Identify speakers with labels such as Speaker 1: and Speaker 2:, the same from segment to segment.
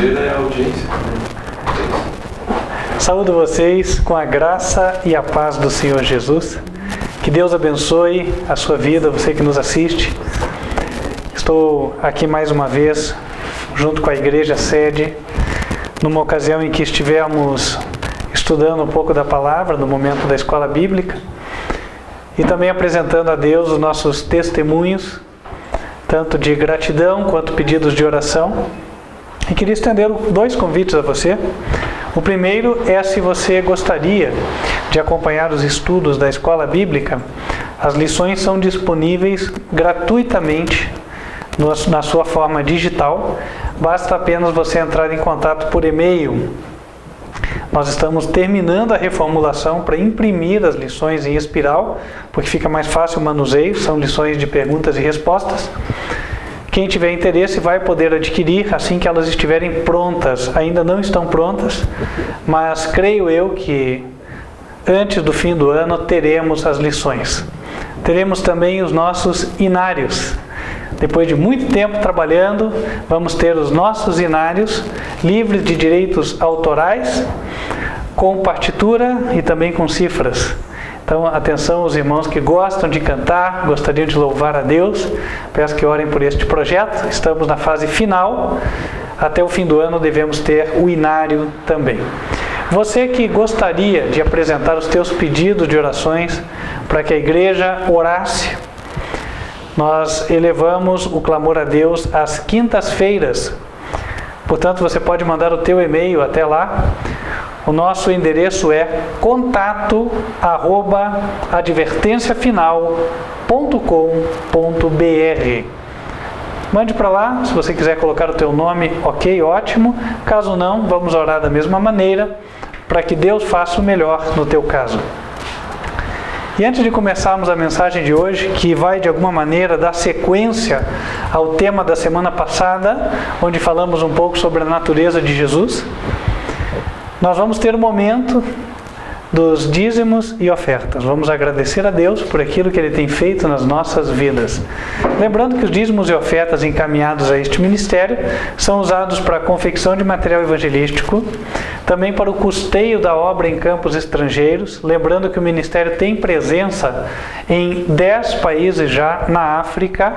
Speaker 1: prazer é a audiência.
Speaker 2: Saúdo vocês com a graça e a paz do Senhor Jesus. Que Deus abençoe a sua vida, você que nos assiste. Estou aqui mais uma vez, junto com a Igreja Sede, numa ocasião em que estivemos estudando um pouco da palavra, no momento da escola bíblica, e também apresentando a Deus os nossos testemunhos, tanto de gratidão quanto pedidos de oração. E queria estender dois convites a você. O primeiro é se você gostaria de acompanhar os estudos da escola bíblica. As lições são disponíveis gratuitamente na sua forma digital. Basta apenas você entrar em contato por e-mail. Nós estamos terminando a reformulação para imprimir as lições em espiral, porque fica mais fácil o manuseio, são lições de perguntas e respostas. Quem tiver interesse vai poder adquirir assim que elas estiverem prontas. Ainda não estão prontas, mas creio eu que antes do fim do ano teremos as lições. Teremos também os nossos inários. Depois de muito tempo trabalhando, vamos ter os nossos inários livres de direitos autorais, com partitura e também com cifras. Então, atenção aos irmãos que gostam de cantar, gostariam de louvar a Deus. Peço que orem por este projeto. Estamos na fase final. Até o fim do ano devemos ter o inário também. Você que gostaria de apresentar os teus pedidos de orações para que a igreja orasse, nós elevamos o clamor a Deus às quintas-feiras. Portanto, você pode mandar o teu e-mail até lá. O nosso endereço é contato@advertenciafinal.com.br. Mande para lá, se você quiser colocar o teu nome, ok, ótimo. Caso não, vamos orar da mesma maneira, para que Deus faça o melhor no teu caso. E antes de começarmos a mensagem de hoje, que vai de alguma maneira dar sequência ao tema da semana passada, onde falamos um pouco sobre a natureza de Jesus, nós vamos ter um momento dos dízimos e ofertas. Vamos agradecer a Deus por aquilo que Ele tem feito nas nossas vidas. Lembrando que os dízimos e ofertas encaminhados a este ministério são usados para a confecção de material evangelístico, também para o custeio da obra em campos estrangeiros. Lembrando que o ministério tem presença em 10 países já na África.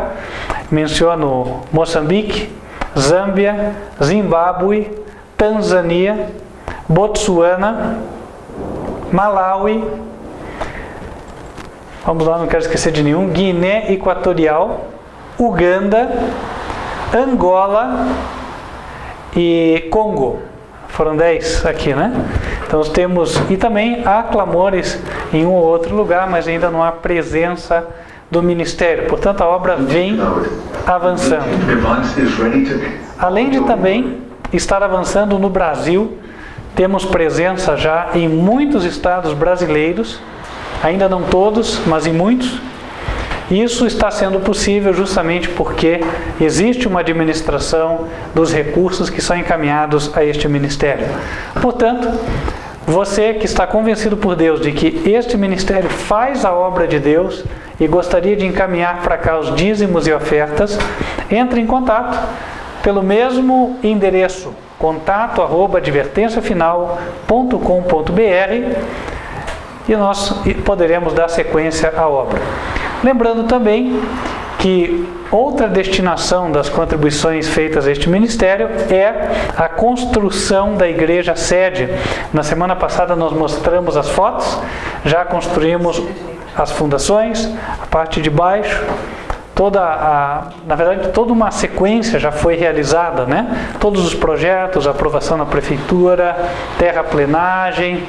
Speaker 2: Menciono Moçambique, Zâmbia, Zimbábue, Tanzânia, Botsuana, Malawi, vamos lá, não quero esquecer de nenhum, Guiné Equatorial, Uganda, Angola e Congo. Foram 10 aqui, né? Então temos, e também há clamores em um ou outro lugar, mas ainda não há presença do ministério. Portanto, a obra vem avançando. Além de também estar avançando no Brasil, temos presença já em muitos estados brasileiros, ainda não todos, mas em muitos. Isso está sendo possível justamente porque existe uma administração dos recursos que são encaminhados a este ministério. Portanto, você que está convencido por Deus de que este ministério faz a obra de Deus e gostaria de encaminhar para cá os dízimos e ofertas, entre em contato pelo mesmo endereço, contato@advertenciafinal.com.br, e nós poderemos dar sequência à obra. Lembrando também que outra destinação das contribuições feitas a este ministério é a construção da igreja sede. Na semana passada nós mostramos as fotos, já construímos as fundações, a parte de baixo, na verdade, toda uma sequência já foi realizada, né? Todos os projetos, aprovação na prefeitura, terraplenagem,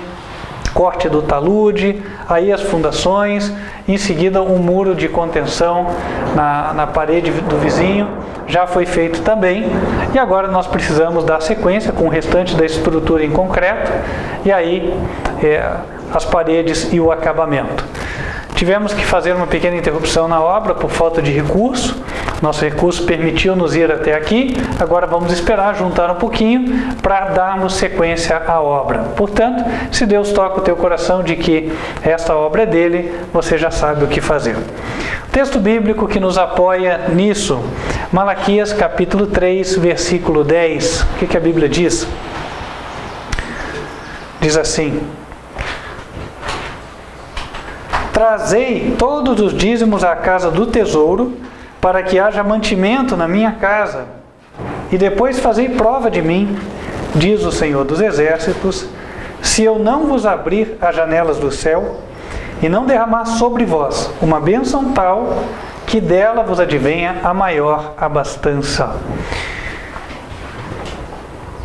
Speaker 2: corte do talude, aí as fundações, em seguida um muro de contenção na parede do vizinho, já foi feito também, e agora nós precisamos dar sequência com o restante da estrutura em concreto, e aí as paredes e o acabamento. Tivemos que fazer uma pequena interrupção na obra por falta de recurso. Nosso recurso permitiu nos ir até aqui. Agora vamos esperar juntar um pouquinho para darmos sequência à obra. Portanto, se Deus toca o teu coração de que esta obra é dele, você já sabe o que fazer. O Texto bíblico que nos apoia nisso, Malaquias capítulo 3, versículo 10. O que a Bíblia diz? Diz assim: trazei todos os dízimos à casa do tesouro, para que haja mantimento na minha casa, e depois fazei prova de mim, diz o Senhor dos Exércitos, se eu não vos abrir as janelas do céu, e não derramar sobre vós uma bênção tal, que dela vos advenha a maior abastança.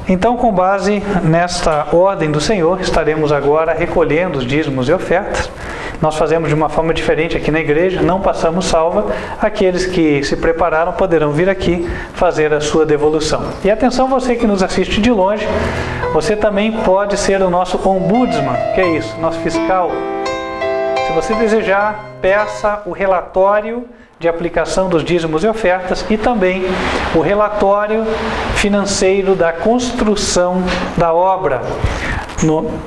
Speaker 2: Então, com base nesta ordem do Senhor, estaremos agora recolhendo os dízimos e ofertas. Nós fazemos de uma forma diferente aqui na igreja, não passamos salva. Aqueles que se prepararam poderão vir aqui fazer a sua devolução. E atenção, você que nos assiste de longe, você também pode ser o nosso ombudsman, que é isso, nosso fiscal. Se você desejar, peça o relatório de aplicação dos dízimos e ofertas e também o relatório financeiro da construção da obra.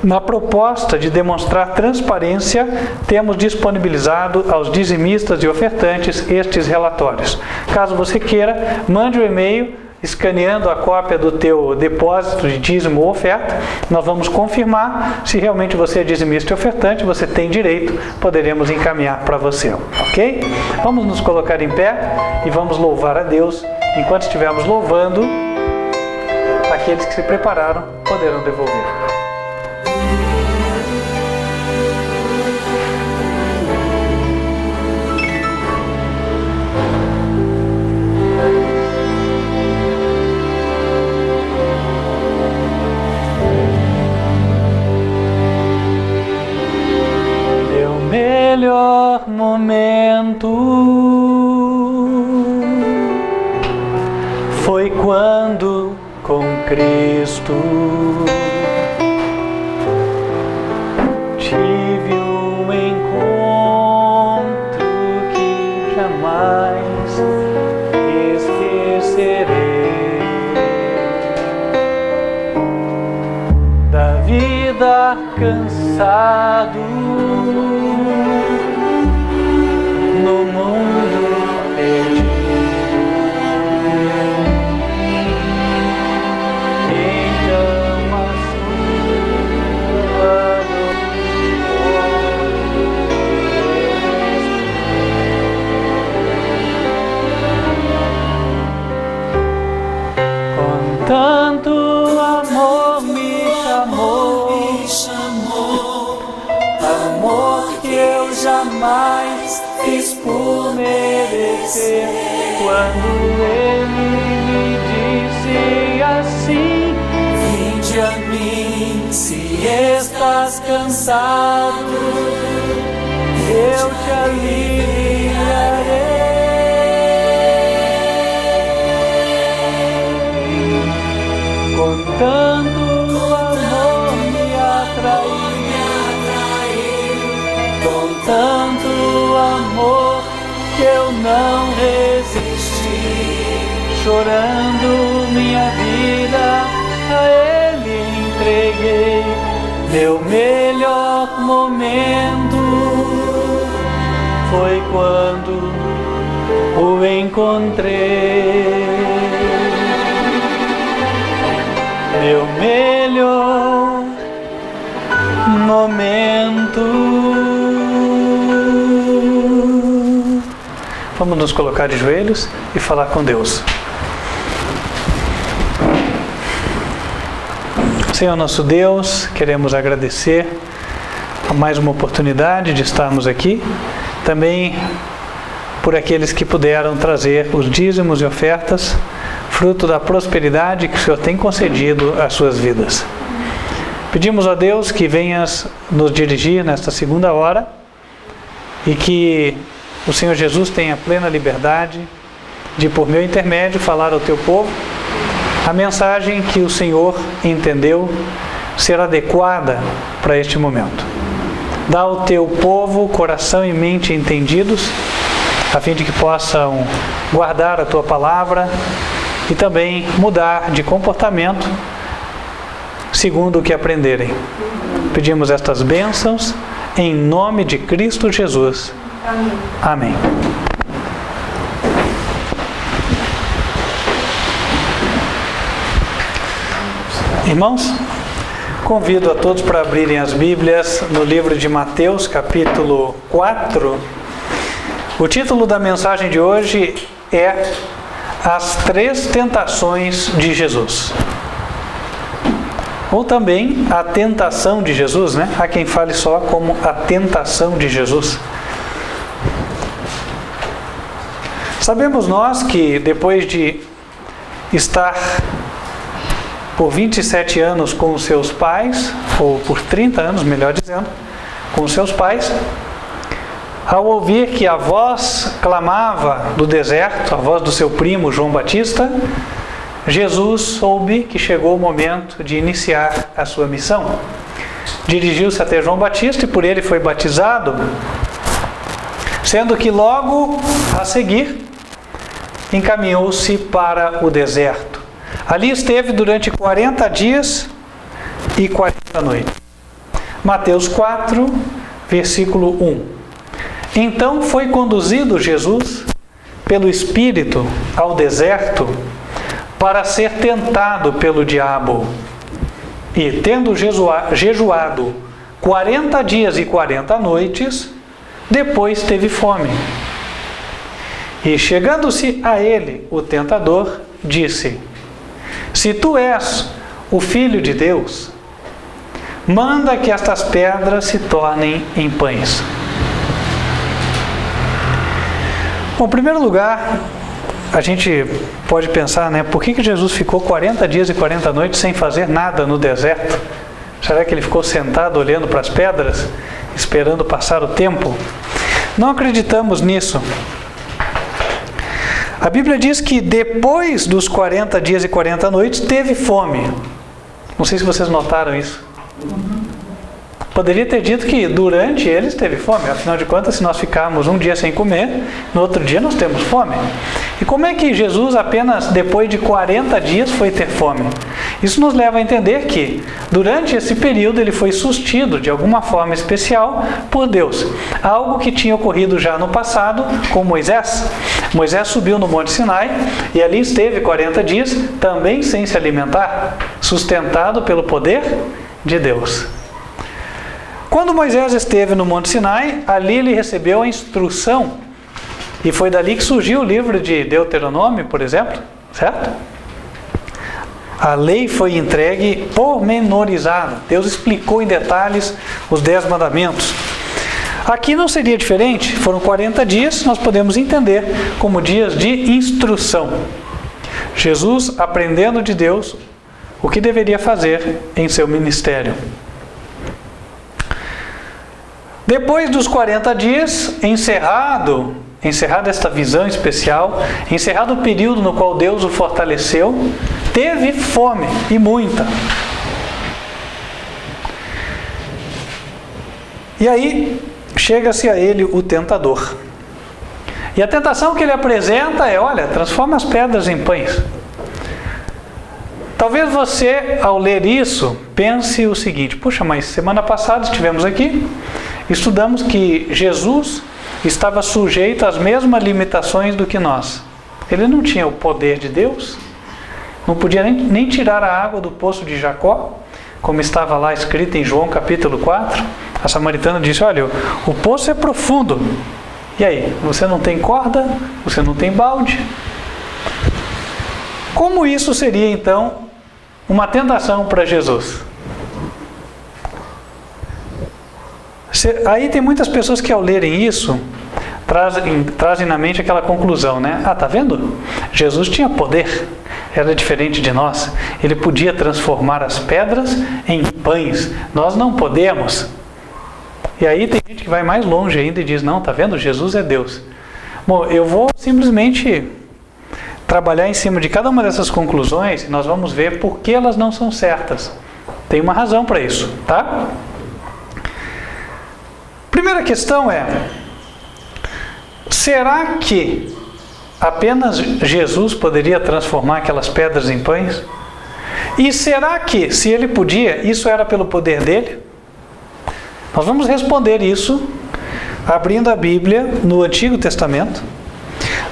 Speaker 2: Na proposta de demonstrar transparência, temos disponibilizado aos dizimistas e ofertantes estes relatórios. Caso você queira, mande um e-mail escaneando a cópia do teu depósito de dízimo ou oferta. Nós vamos confirmar se realmente você é dizimista e ofertante, você tem direito, poderemos encaminhar para você, ok? Vamos nos colocar em pé e vamos louvar a Deus. Enquanto estivermos louvando, aqueles que se prepararam poderão devolver. Melhor momento foi quando com Cristo tive um encontro que jamais esquecerei. Da vida cansado no mundo perdido, então a sua com tanto amor me chamou, amor que eu jamais fiz por merecer. Quando ele me disse assim: vinde a mim, se estás cansado, eu te aliviarei. Com tanto amor me atraiu, com tanto amor que eu não resisti, chorando minha vida a Ele entreguei. Meu melhor momento foi quando o encontrei. Meu melhor momento. Vamos nos colocar de joelhos e falar com Deus. Senhor nosso Deus, queremos agradecer a mais uma oportunidade de estarmos aqui. Também por aqueles que puderam trazer os dízimos e ofertas, fruto da prosperidade que o Senhor tem concedido às suas vidas. Pedimos a Deus que venhas nos dirigir nesta segunda hora e que o Senhor Jesus tenha plena liberdade de, por meu intermédio, falar ao teu povo a mensagem que o Senhor entendeu ser adequada para este momento. Dá ao teu povo coração e mente entendidos, a fim de que possam guardar a tua palavra e também mudar de comportamento segundo o que aprenderem. Pedimos estas bênçãos em nome de Cristo Jesus. Amém. Irmãos, convido a todos para abrirem as Bíblias no livro de Mateus, capítulo 4. O título da mensagem de hoje é As Três Tentações de Jesus. Ou também a tentação de Jesus, né? Há quem fale só como a tentação de Jesus. Sabemos nós que depois de estar por 27 anos com os seus pais, ou por 30 anos, melhor dizendo, com os seus pais, ao ouvir que a voz clamava do deserto, a voz do seu primo João Batista, Jesus soube que chegou o momento de iniciar a sua missão. Dirigiu-se até João Batista e por ele foi batizado, sendo que logo a seguir encaminhou-se para o deserto. Ali esteve durante 40 dias e 40 noites. Mateus 4, versículo 1. Então foi conduzido Jesus pelo Espírito ao deserto para ser tentado pelo diabo. E tendo jejuado 40 dias e 40 noites, depois teve fome. E chegando-se a ele, o tentador, disse: Se tu és o Filho de Deus, manda que estas pedras se tornem em pães. Bom, em primeiro lugar, a gente pode pensar, né? Por que Jesus ficou 40 dias e 40 noites sem fazer nada no deserto? Será que ele ficou sentado olhando para as pedras, esperando passar o tempo? Não acreditamos nisso. A Bíblia diz que depois dos 40 dias e 40 noites teve fome. Não sei se vocês notaram isso. Poderia ter dito que durante eles teve fome. Afinal de contas, se nós ficarmos um dia sem comer, no outro dia nós temos fome. E como é que Jesus apenas depois de 40 dias foi ter fome? Isso nos leva a entender que durante esse período ele foi sustido de alguma forma especial por Deus. Algo que tinha ocorrido já no passado com Moisés. Moisés subiu no Monte Sinai e ali esteve 40 dias também sem se alimentar, sustentado pelo poder de Deus. Quando Moisés esteve no Monte Sinai, ali ele recebeu a instrução. E foi dali que surgiu o livro de Deuteronômio, por exemplo, certo? A lei foi entregue pormenorizada. Deus explicou em detalhes os 10 mandamentos. Aqui não seria diferente. Foram 40 dias, nós podemos entender como dias de instrução. Jesus aprendendo de Deus o que deveria fazer em seu ministério. Depois dos 40 dias, encerrada esta visão especial, encerrado o período no qual Deus o fortaleceu, teve fome e muita. E aí, chega-se a ele o tentador. E a tentação que ele apresenta é, olha, transforma as pedras em pães. Talvez você, ao ler isso, pense o seguinte: puxa, mas semana passada estivemos aqui, estudamos que Jesus estava sujeito às mesmas limitações do que nós. Ele não tinha o poder de Deus, não podia nem tirar a água do poço de Jacó, como estava lá escrito em João capítulo 4. A samaritana disse: olha, o poço é profundo. E aí, você não tem corda, você não tem balde. Como isso seria então uma tentação para Jesus? Aí tem muitas pessoas que ao lerem isso, trazem na mente aquela conclusão, né? Ah, tá vendo? Jesus tinha poder, era diferente de nós. Ele podia transformar as pedras em pães. Nós não podemos. E aí tem gente que vai mais longe ainda e diz: não, tá vendo? Jesus é Deus. Bom, eu vou simplesmente trabalhar em cima de cada uma dessas conclusões e nós vamos ver por que elas não são certas. Tem uma razão para isso, tá? Primeira questão é: será que apenas Jesus poderia transformar aquelas pedras em pães? E será que, se ele podia, isso era pelo poder dele? Nós vamos responder isso abrindo a Bíblia no Antigo Testamento,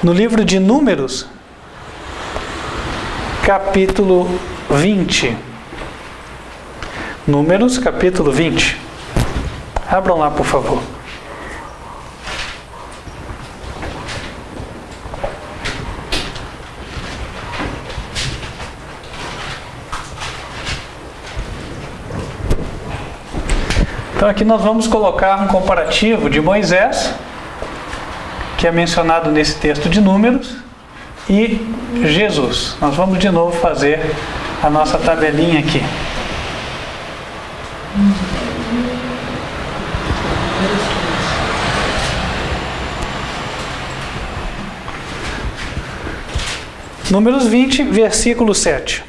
Speaker 2: no livro de Números, capítulo 20. Números capítulo 20. Abram lá, por favor. Então aqui nós vamos colocar um comparativo de Moisés, que é mencionado nesse texto de Números, e Jesus. Nós vamos de novo fazer a nossa tabelinha aqui. Números 20, versículo 7.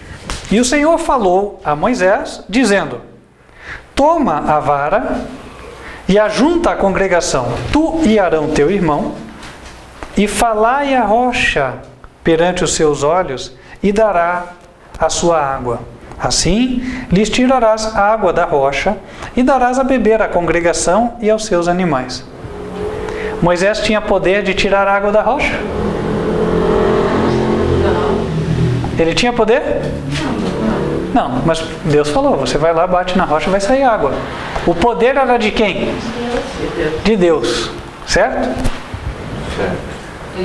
Speaker 2: E o Senhor falou a Moisés, dizendo: toma a vara e ajunta a congregação, tu e Arão teu irmão, e falai a rocha perante os seus olhos, e dará a sua água. Assim lhes tirarás a água da rocha, e darás a beber à congregação e aos seus animais. Moisés tinha poder de tirar a água da rocha? Ele tinha poder? Não, mas Deus falou, você vai lá, bate na rocha, vai sair água. O poder era de quem? De Deus, certo?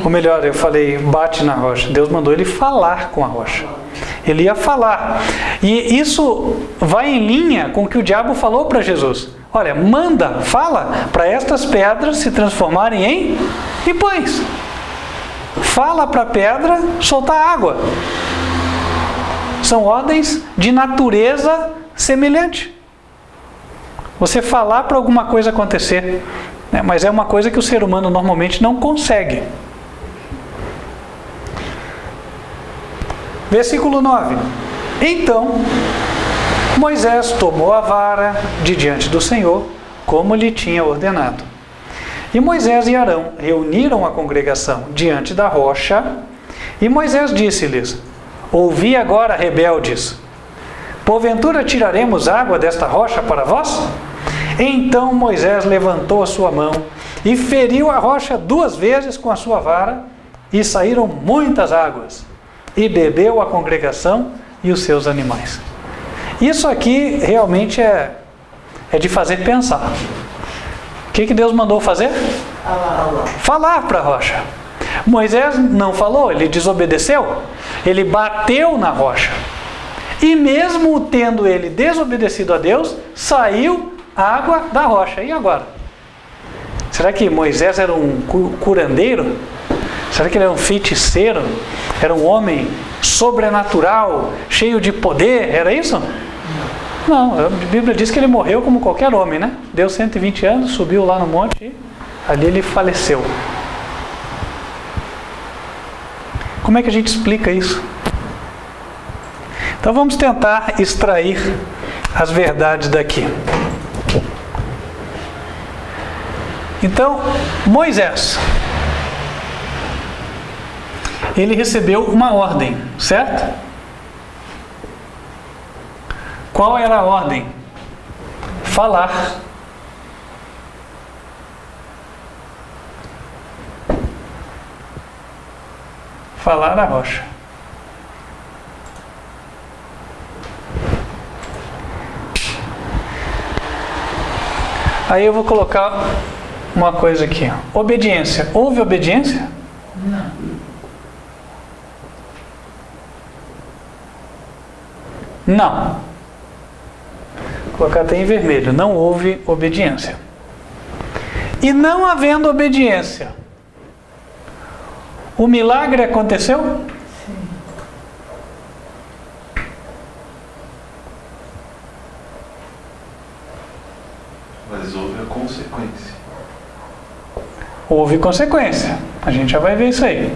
Speaker 2: Ou melhor, eu falei, bate na rocha. Deus mandou ele falar com a rocha. Ele ia falar. E isso vai em linha com o que o diabo falou para Jesus. Olha, manda, fala, para estas pedras se transformarem em pães. Fala para a pedra soltar água. São ordens de natureza semelhante. Você falar para alguma coisa acontecer, né? Mas é uma coisa que o ser humano normalmente não consegue. Versículo 9. Então Moisés tomou a vara de diante do Senhor, como lhe tinha ordenado. E Moisés e Arão reuniram a congregação diante da rocha, e Moisés disse-lhes: ouvi agora, rebeldes, porventura tiraremos água desta rocha para vós? Então Moisés levantou a sua mão e feriu a rocha 2 vezes com a sua vara, e saíram muitas águas, e bebeu a congregação e os seus animais. Isso aqui realmente é de fazer pensar. O que Deus mandou fazer? Falar para a rocha. Moisés não falou, ele desobedeceu. Ele bateu na rocha. E mesmo tendo ele desobedecido a Deus, saiu água da rocha. E agora? Será que Moisés era um curandeiro? Será que ele era um feiticeiro? Era um homem sobrenatural, cheio de poder? Era isso? Não, a Bíblia diz que ele morreu como qualquer homem, né? Deu 120 anos, subiu lá no monte e ali ele faleceu. Como é que a gente explica isso? Então vamos tentar extrair as verdades daqui. Então, Moisés, ele recebeu uma ordem, certo? Qual era a ordem? Falar. Falar a rocha. Aí eu vou colocar uma coisa aqui. Obediência. Houve obediência? Não. Não. Vou colocar até em vermelho. Não houve obediência. E não havendo obediência, o milagre aconteceu? Sim.
Speaker 1: Mas houve a consequência.
Speaker 2: Houve consequência. A gente já vai ver isso aí.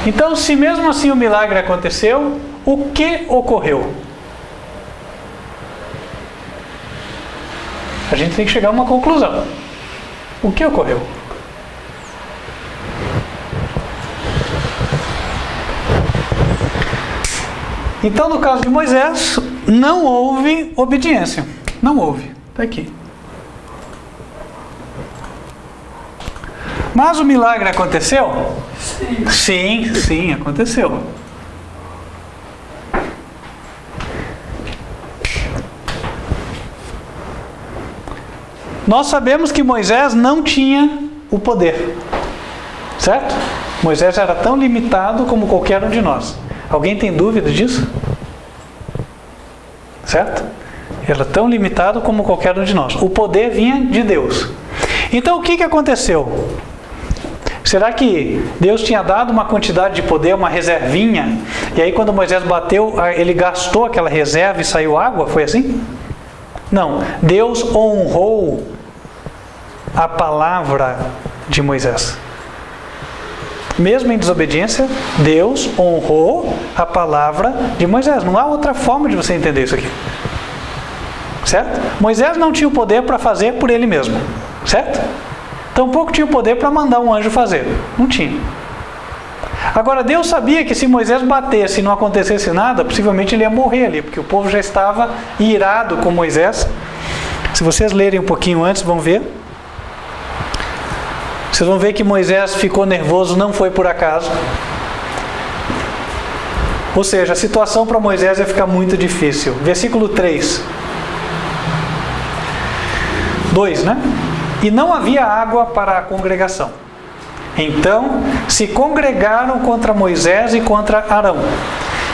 Speaker 2: Então, se mesmo assim o milagre aconteceu, o que ocorreu? A gente tem que chegar a uma conclusão. O que ocorreu? Então, no caso de Moisés, não houve obediência. Não houve. Está aqui. Mas o milagre aconteceu? Sim, sim, aconteceu. nós sabemos que Moisés não tinha o poder, certo? Moisés era tão limitado como qualquer um de nós. Alguém tem dúvida disso? Certo? Era tão limitado como qualquer um de nós. O poder vinha de Deus. Então o que aconteceu? Será que Deus tinha dado uma quantidade de poder, uma reservinha, e aí quando Moisés bateu, ele gastou aquela reserva e saiu água? Foi assim? Não. Deus honrou a palavra de Moisés. Mesmo em desobediência, Deus honrou a palavra de Moisés. Não há outra forma de você entender isso aqui. Certo? Moisés não tinha o poder para fazer por ele mesmo. Certo? Tampouco tinha o poder para mandar um anjo fazer. Não tinha. Agora, Deus sabia que se Moisés batesse e não acontecesse nada, possivelmente ele ia morrer ali, porque o povo já estava irado com Moisés. Se vocês lerem um pouquinho antes, vão ver. Vocês vão ver que Moisés ficou nervoso, não foi por acaso. Ou seja, a situação para Moisés ia ficar muito difícil. Versículo 3. 2, né? E não havia água para a congregação. Então se congregaram contra Moisés e contra Arão.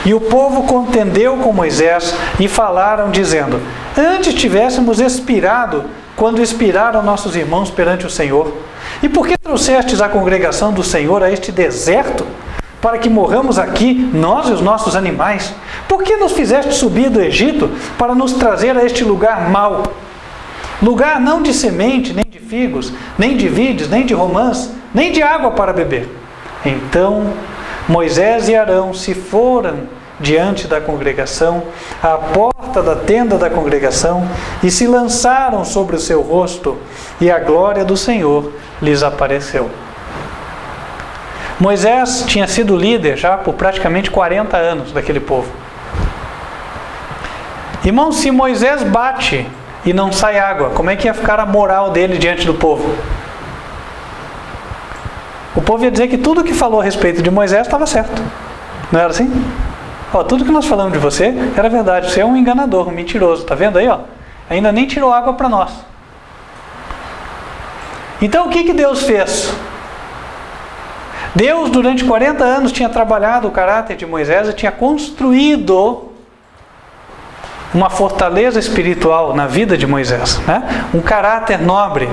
Speaker 2: E o povo contendeu com Moisés e falaram, dizendo: antes tivéssemos expirado, quando expiraram nossos irmãos perante o Senhor. E por que trouxestes a congregação do Senhor a este deserto, para que morramos aqui, nós e os nossos animais? Por que nos fizeste subir do Egito, para nos trazer a este lugar mau? Lugar não de semente, nem de figos, nem de vides, nem de romãs, nem de água para beber. Então Moisés e Arão se foram diante da congregação, à porta da tenda da congregação, e se lançaram sobre o seu rosto, e a glória do Senhor lhes apareceu. Moisés tinha sido líder já por praticamente 40 anos daquele povo. Irmão, se Moisés bate e não sai água, como é que ia ficar a moral dele diante do povo? O povo ia dizer que tudo que falou a respeito de Moisés estava certo. Não era assim? Ó, tudo que nós falamos de você era verdade. Você é um enganador, um mentiroso. Está vendo aí? Ó? Ainda nem tirou água para nós. Então o que Deus fez? Deus durante 40 anos tinha trabalhado o caráter de Moisés e tinha construído uma fortaleza espiritual na vida de Moisés, né? Um caráter nobre,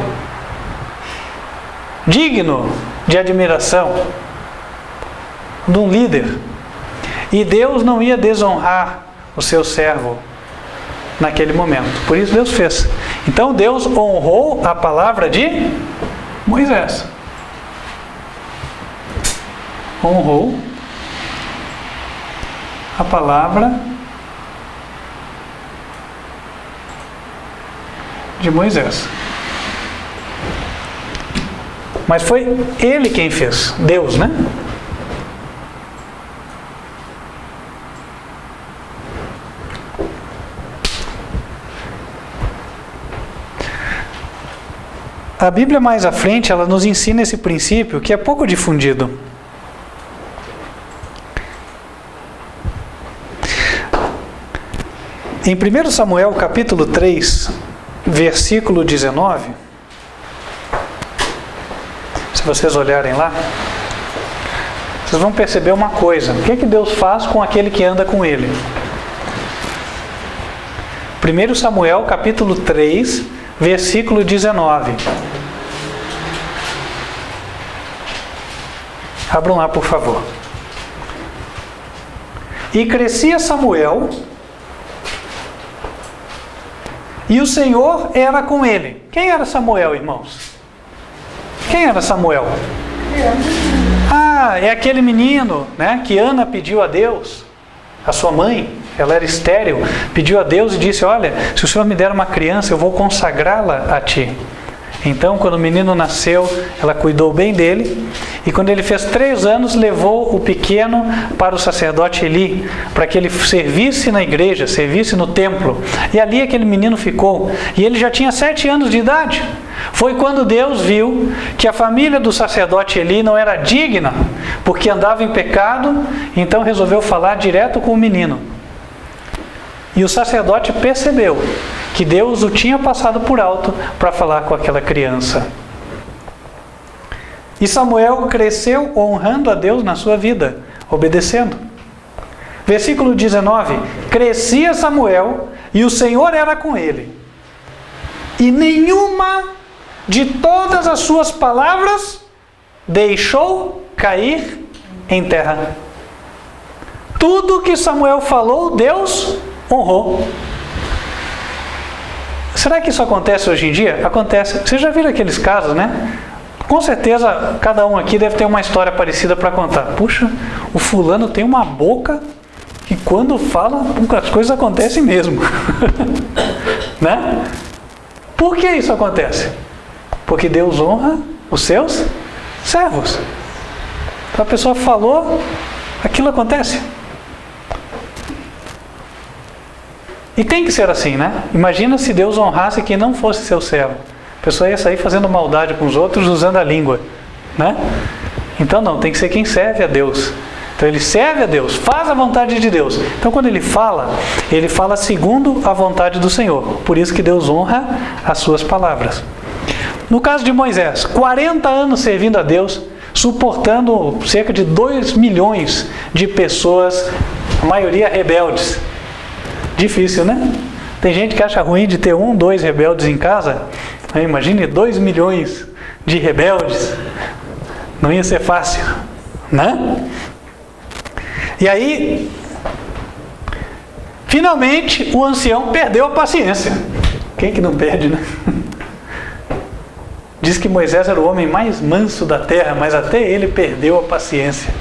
Speaker 2: digno de admiração, de um líder. E Deus não ia desonrar o seu servo naquele momento. Por isso Deus fez. Então Deus honrou a palavra de Moisés. Honrou a palavra de Moisés. Mas foi ele quem fez, Deus, né? A Bíblia mais à frente, ela nos ensina esse princípio que é pouco difundido. Em 1 Samuel capítulo 3, versículo 19, se vocês olharem lá, vocês vão perceber uma coisa. O que Deus faz com aquele que anda com Ele? 1 Samuel capítulo 3, versículo 19. Abram lá, por favor. E crescia Samuel, e o Senhor era com ele. Quem era Samuel, irmãos? Quem era Samuel? Ah, é aquele menino, né, que Ana pediu a Deus, a sua mãe, ela era estéril, pediu a Deus e disse: olha, se o Senhor me der uma criança, eu vou consagrá-la a ti. Então, quando o menino nasceu, ela cuidou bem dele, e quando ele fez 3 anos, levou o pequeno para o sacerdote Eli, para que ele servisse na igreja, servisse no templo. E ali aquele menino ficou, e ele já tinha 7 anos de idade. Foi quando Deus viu que a família do sacerdote Eli não era digna, porque andava em pecado, então resolveu falar direto com o menino. E o sacerdote percebeu que Deus o tinha passado por alto para falar com aquela criança. E Samuel cresceu honrando a Deus na sua vida, obedecendo. Versículo 19: crescia Samuel e o Senhor era com ele, e nenhuma de todas as suas palavras deixou cair em terra. Tudo que Samuel falou, Deus honrou. Será que isso acontece hoje em dia? Acontece. Vocês já viram aqueles casos, né? Com certeza, cada um aqui deve ter uma história parecida para contar. Puxa, o fulano tem uma boca que quando fala, as coisas acontecem mesmo. Né? Por que isso acontece? Porque Deus honra os seus servos. Então a pessoa falou, aquilo acontece. E tem que ser assim, né? Imagina se Deus honrasse quem não fosse seu servo. A pessoa ia sair fazendo maldade com os outros usando a língua, né? Então não, tem que ser quem serve a Deus. Então ele serve a Deus, faz a vontade de Deus. Então quando ele fala segundo a vontade do Senhor. Por isso que Deus honra as suas palavras. No caso de Moisés, 40 anos servindo a Deus, suportando cerca de 2 milhões de pessoas, a maioria rebeldes. Difícil, né? Tem gente que acha ruim de ter 1, 2 rebeldes em casa. Imagine 2 milhões de rebeldes. Não ia ser fácil, né? E aí, finalmente, o ancião perdeu a paciência. Quem que não perde, né? Diz que Moisés era o homem mais manso da terra, mas até ele perdeu a paciência.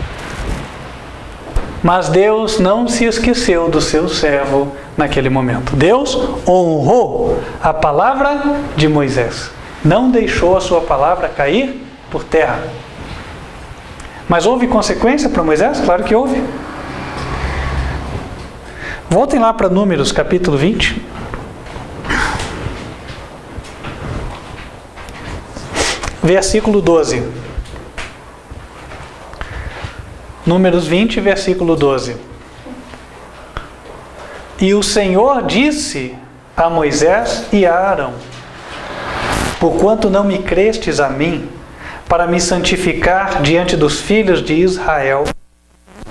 Speaker 2: Mas Deus não se esqueceu do seu servo naquele momento. Deus honrou a palavra de Moisés. Não deixou a sua palavra cair por terra. Mas houve consequência para Moisés? Claro que houve. Voltem lá para Números, capítulo 20. Versículo 12. Números 20, versículo 12. E o Senhor disse a Moisés e a Arão: porquanto não me crestes a mim, para me santificar diante dos filhos de Israel,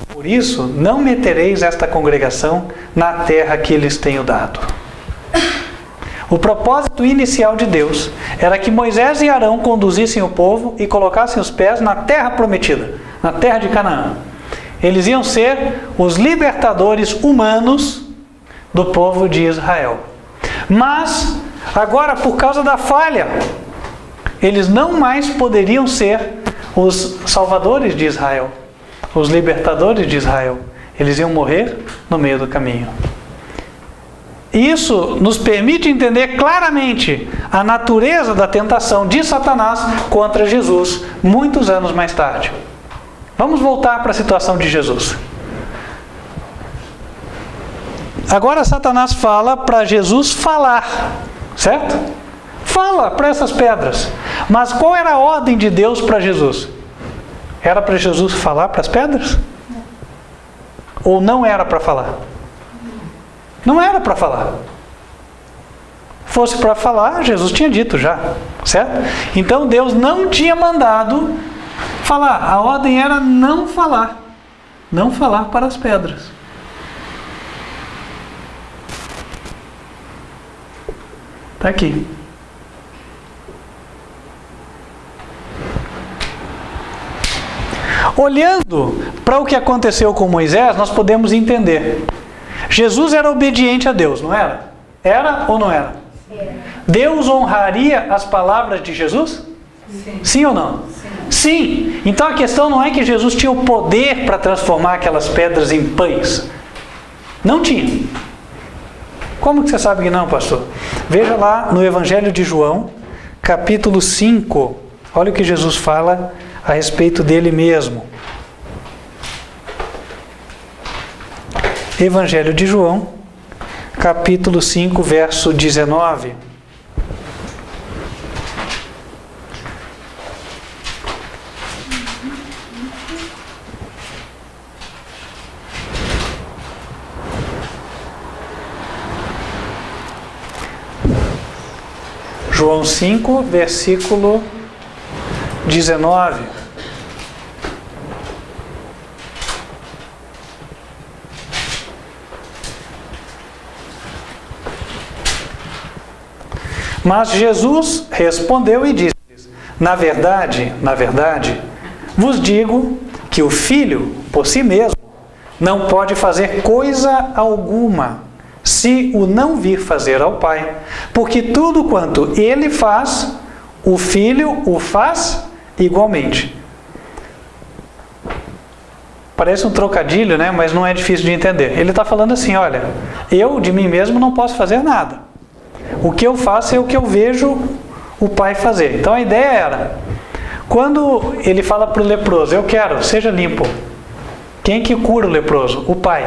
Speaker 2: por isso não metereis esta congregação na terra que lhes tenho dado. O propósito inicial de Deus era que Moisés e Arão conduzissem o povo e colocassem os pés na terra prometida, na terra de Canaã. Eles iam ser os libertadores humanos do povo de Israel. Mas, agora, por causa da falha, eles não mais poderiam ser os salvadores de Israel, os libertadores de Israel. Eles iam morrer no meio do caminho. Isso nos permite entender claramente a natureza da tentação de Satanás contra Jesus, muitos anos mais tarde. Vamos voltar para a situação de Jesus. Agora Satanás fala para Jesus falar, certo? Fala para essas pedras. Mas qual era a ordem de Deus para Jesus? Era para Jesus falar para as pedras? Ou não era para falar? Não era para falar. Fosse para falar, Jesus tinha dito já, certo? Então Deus não tinha mandado falar. A ordem era não falar. Não falar para as pedras. Está aqui. Olhando para o que aconteceu com Moisés, nós podemos entender. Jesus era obediente a Deus, não era? Era ou não era? Deus honraria as palavras de Jesus? Sim. Sim ou não? Sim. Sim. Então a questão não é que Jesus tinha o poder para transformar aquelas pedras em pães. Não tinha. Como que você sabe que não, pastor? Veja lá no Evangelho de João, capítulo 5. Olha o que Jesus fala a respeito dele mesmo. Evangelho de João, capítulo 5, verso 19. João 5, versículo 19. Mas Jesus respondeu e disse-lhes: na verdade, vos digo que o Filho, por si mesmo, não pode fazer coisa alguma, se o não vir fazer ao Pai. Porque tudo quanto ele faz, o Filho o faz igualmente. Parece um trocadilho, né? Mas não é difícil de entender. Ele está falando assim, olha, eu de mim mesmo não posso fazer nada. O que eu faço é o que eu vejo o Pai fazer. Então a ideia era, quando ele fala para o leproso, eu quero, seja limpo. Quem que cura o leproso? O Pai.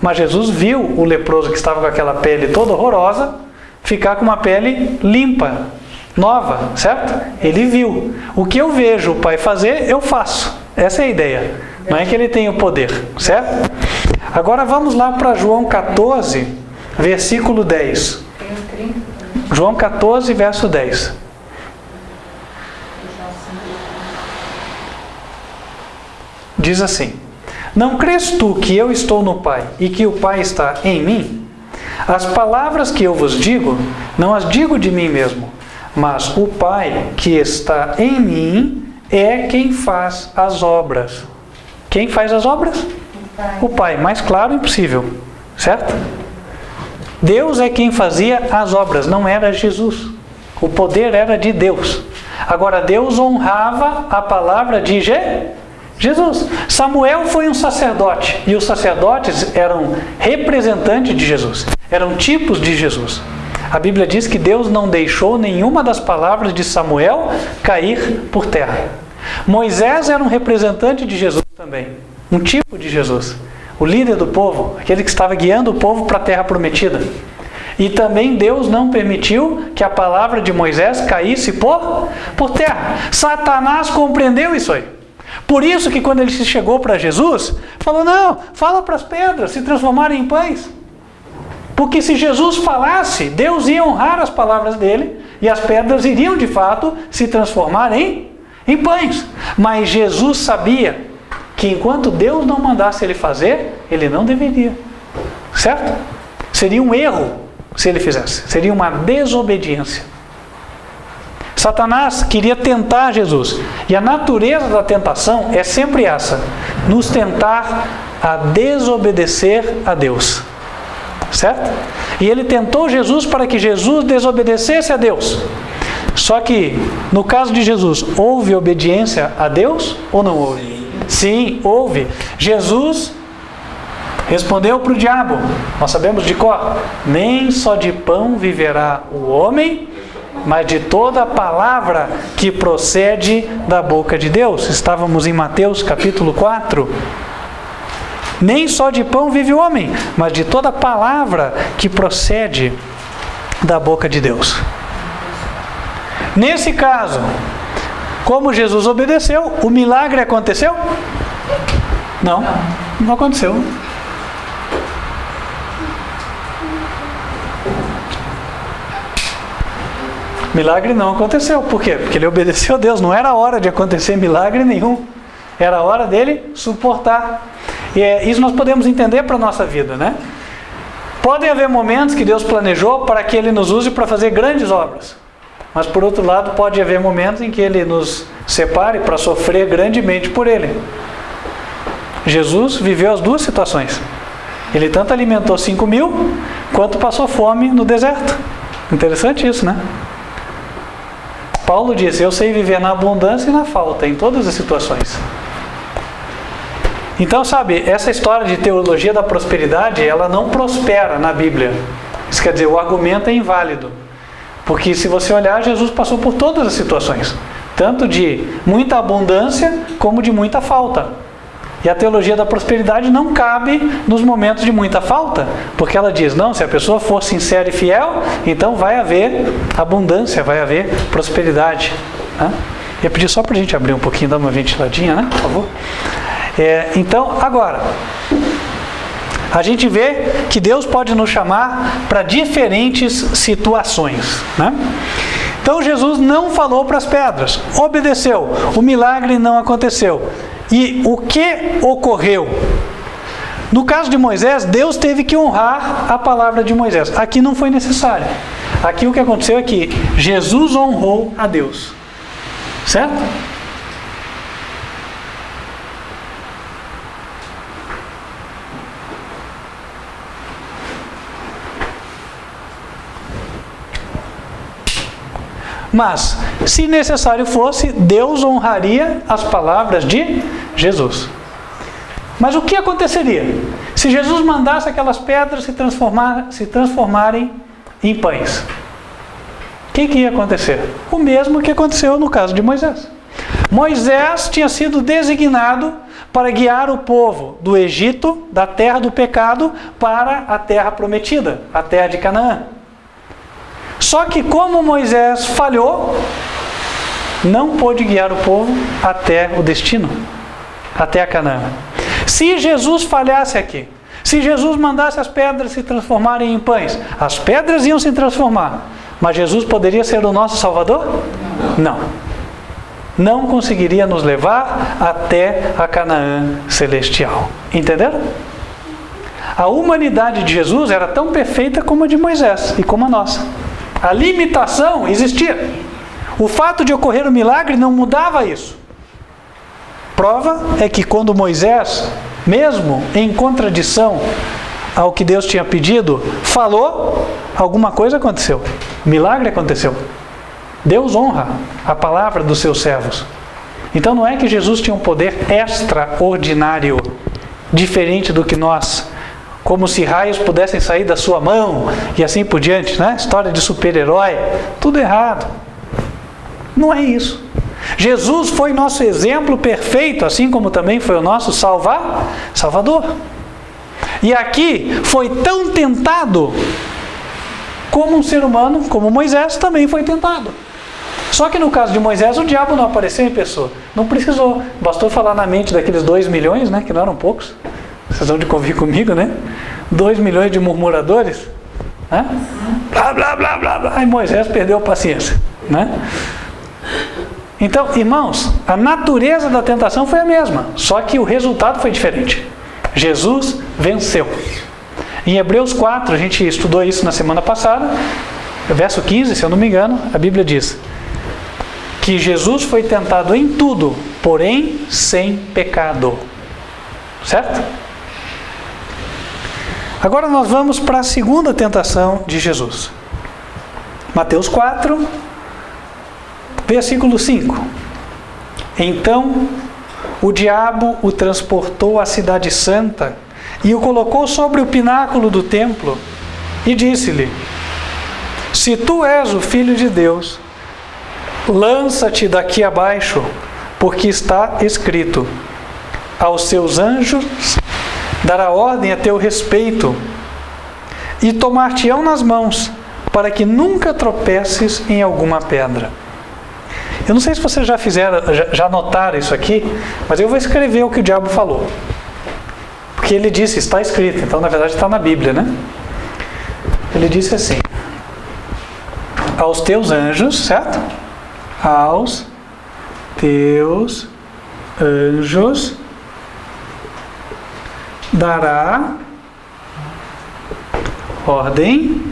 Speaker 2: Mas Jesus viu o leproso que estava com aquela pele toda horrorosa, ficar com uma pele limpa, nova, certo? Ele viu. O que eu vejo o Pai fazer, eu faço. Essa é a ideia. Não é que ele tem o poder, certo? Agora vamos lá para João 14, versículo 10. João 14, verso 10. Diz assim: não crês tu que eu estou no Pai e que o Pai está em mim? As palavras que eu vos digo, não as digo de mim mesmo, mas o Pai que está em mim é quem faz as obras. Quem faz as obras? O Pai. Mais claro impossível, certo? Deus é quem fazia as obras, não era Jesus. O poder era de Deus. Agora Deus honrava a palavra de Jesus. Samuel foi um sacerdote, e os sacerdotes eram representantes de Jesus, eram tipos de Jesus. A Bíblia diz que Deus não deixou nenhuma das palavras de Samuel cair por terra. Moisés era um representante de Jesus também, um tipo de Jesus, o líder do povo, aquele que estava guiando o povo para a terra prometida. E também Deus não permitiu que a palavra de Moisés caísse por terra. Satanás compreendeu isso aí. Por isso que quando ele se chegou para Jesus, falou, não, fala para as pedras se transformarem em pães. Porque se Jesus falasse, Deus ia honrar as palavras dele, e as pedras iriam de fato se transformar em pães. Mas Jesus sabia que enquanto Deus não mandasse ele fazer, ele não deveria. Certo? Seria um erro se ele fizesse. Seria uma desobediência. Satanás queria tentar Jesus. E a natureza da tentação é sempre essa: nos tentar a desobedecer a Deus. Certo? E ele tentou Jesus para que Jesus desobedecesse a Deus. Só que, no caso de Jesus, houve obediência a Deus ou não houve? Sim, houve. Jesus respondeu para o diabo, nós sabemos de cor, nem só de pão viverá o homem, mas de toda a palavra que procede da boca de Deus. Estávamos em Mateus capítulo 4. Nem só de pão vive o homem, mas de toda a palavra que procede da boca de Deus. Nesse caso, como Jesus obedeceu, o milagre aconteceu? Não aconteceu. Milagre não aconteceu. Por quê? Porque ele obedeceu a Deus. Não era hora de acontecer milagre nenhum. Era hora dele suportar. E isso nós podemos entender para a nossa vida, né? Podem haver momentos que Deus planejou para que Ele nos use para fazer grandes obras. Mas por outro lado, pode haver momentos em que Ele nos separe para sofrer grandemente por Ele. Jesus viveu as duas situações. Ele tanto alimentou 5.000, quanto passou fome no deserto. Interessante isso, né? Paulo disse, eu sei viver na abundância e na falta, em todas as situações. Então, sabe, essa história de teologia da prosperidade, ela não prospera na Bíblia. Isso quer dizer, o argumento é inválido. Porque se você olhar, Jesus passou por todas as situações. Tanto de muita abundância, como de muita falta. E a teologia da prosperidade não cabe nos momentos de muita falta. Porque ela diz, não, se a pessoa for sincera e fiel, então vai haver abundância, vai haver prosperidade. Eu pedi só para a gente abrir um pouquinho, dar uma ventiladinha, né, por favor. Então, agora, a gente vê que Deus pode nos chamar para diferentes situações, né? Então, Então Jesus não falou para as pedras, obedeceu, o milagre não aconteceu. E o que ocorreu? No caso de Moisés, Deus teve que honrar a palavra de Moisés. Aqui não foi necessário. Aqui o que aconteceu é que Jesus honrou a Deus. Certo? Mas, se necessário fosse, Deus honraria as palavras de Jesus. Mas o que aconteceria se Jesus mandasse aquelas pedras se transformarem em pães? O que ia acontecer? O mesmo que aconteceu no caso de Moisés. Moisés tinha sido designado para guiar o povo do Egito, da terra do pecado, para a terra prometida, a terra de Canaã. Só que como Moisés falhou, não pôde guiar o povo até o destino, até a Canaã. Se Jesus falhasse aqui, se Jesus mandasse as pedras se transformarem em pães, as pedras iam se transformar, mas Jesus poderia ser o nosso Salvador? Não. Não conseguiria nos levar até a Canaã celestial. Entenderam? A humanidade de Jesus era tão perfeita como a de Moisés e como a nossa. A limitação existia. O fato de ocorrer o milagre não mudava isso. Prova é que quando Moisés, mesmo em contradição ao que Deus tinha pedido, falou, alguma coisa aconteceu. Milagre aconteceu. Deus honra a palavra dos seus servos. Então não é que Jesus tinha um poder extraordinário, diferente do que nós, como se raios pudessem sair da sua mão e assim por diante, né? História de super-herói, tudo errado. Não é isso. Jesus foi nosso exemplo perfeito, assim como também foi o nosso Salvador. E aqui foi tão tentado como um ser humano, como Moisés também foi tentado. Só que no caso de Moisés, o diabo não apareceu em pessoa. Não precisou. Bastou falar na mente daqueles 2 milhões, né? Que não eram poucos. Vocês vão de convir comigo, né? 2 milhões de murmuradores. Né? Blá, blá, blá, blá, blá. Aí Moisés perdeu a paciência. Né? Então, irmãos, a natureza da tentação foi a mesma. Só que o resultado foi diferente. Jesus venceu. Em Hebreus 4, a gente estudou isso na semana passada. Verso 15, se eu não me engano, a Bíblia diz que Jesus foi tentado em tudo, porém sem pecado. Certo? Agora nós vamos para a segunda tentação de Jesus. Mateus 4, versículo 5. Então, o diabo o transportou à cidade santa e o colocou sobre o pináculo do templo e disse-lhe: se tu és o Filho de Deus, lança-te daqui abaixo, porque está escrito: aos seus anjos dará ordem a teu respeito, e tomar-te-ão nas mãos, para que nunca tropeces em alguma pedra. Eu não sei se vocês já notaram isso aqui, mas eu vou escrever o que o diabo falou. Porque ele disse, está escrito, então na verdade está na Bíblia, né? Ele disse assim: aos teus anjos, certo? Aos teus anjos dará ordem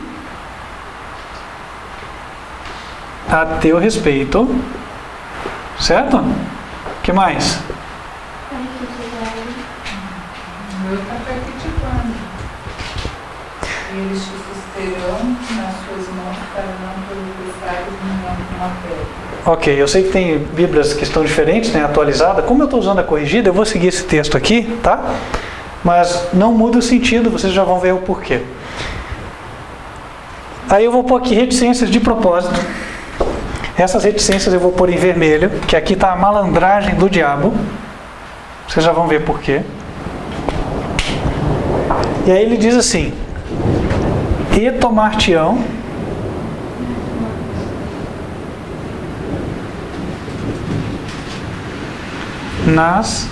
Speaker 2: a teu respeito, certo? O que mais?
Speaker 3: Eles te susterão nas suas mãos para não tropeçares numa pedra.
Speaker 2: Ok, eu sei que tem Bíblias que estão diferentes, né, atualizada. Como eu estou usando a corrigida, eu vou seguir esse texto aqui, tá? Mas não muda o sentido, vocês já vão ver o porquê. Aí eu vou pôr aqui reticências de propósito. Essas reticências eu vou pôr em vermelho, que aqui está a malandragem do diabo. Vocês já vão ver porquê. E aí ele diz assim: e tomar-te-ão nas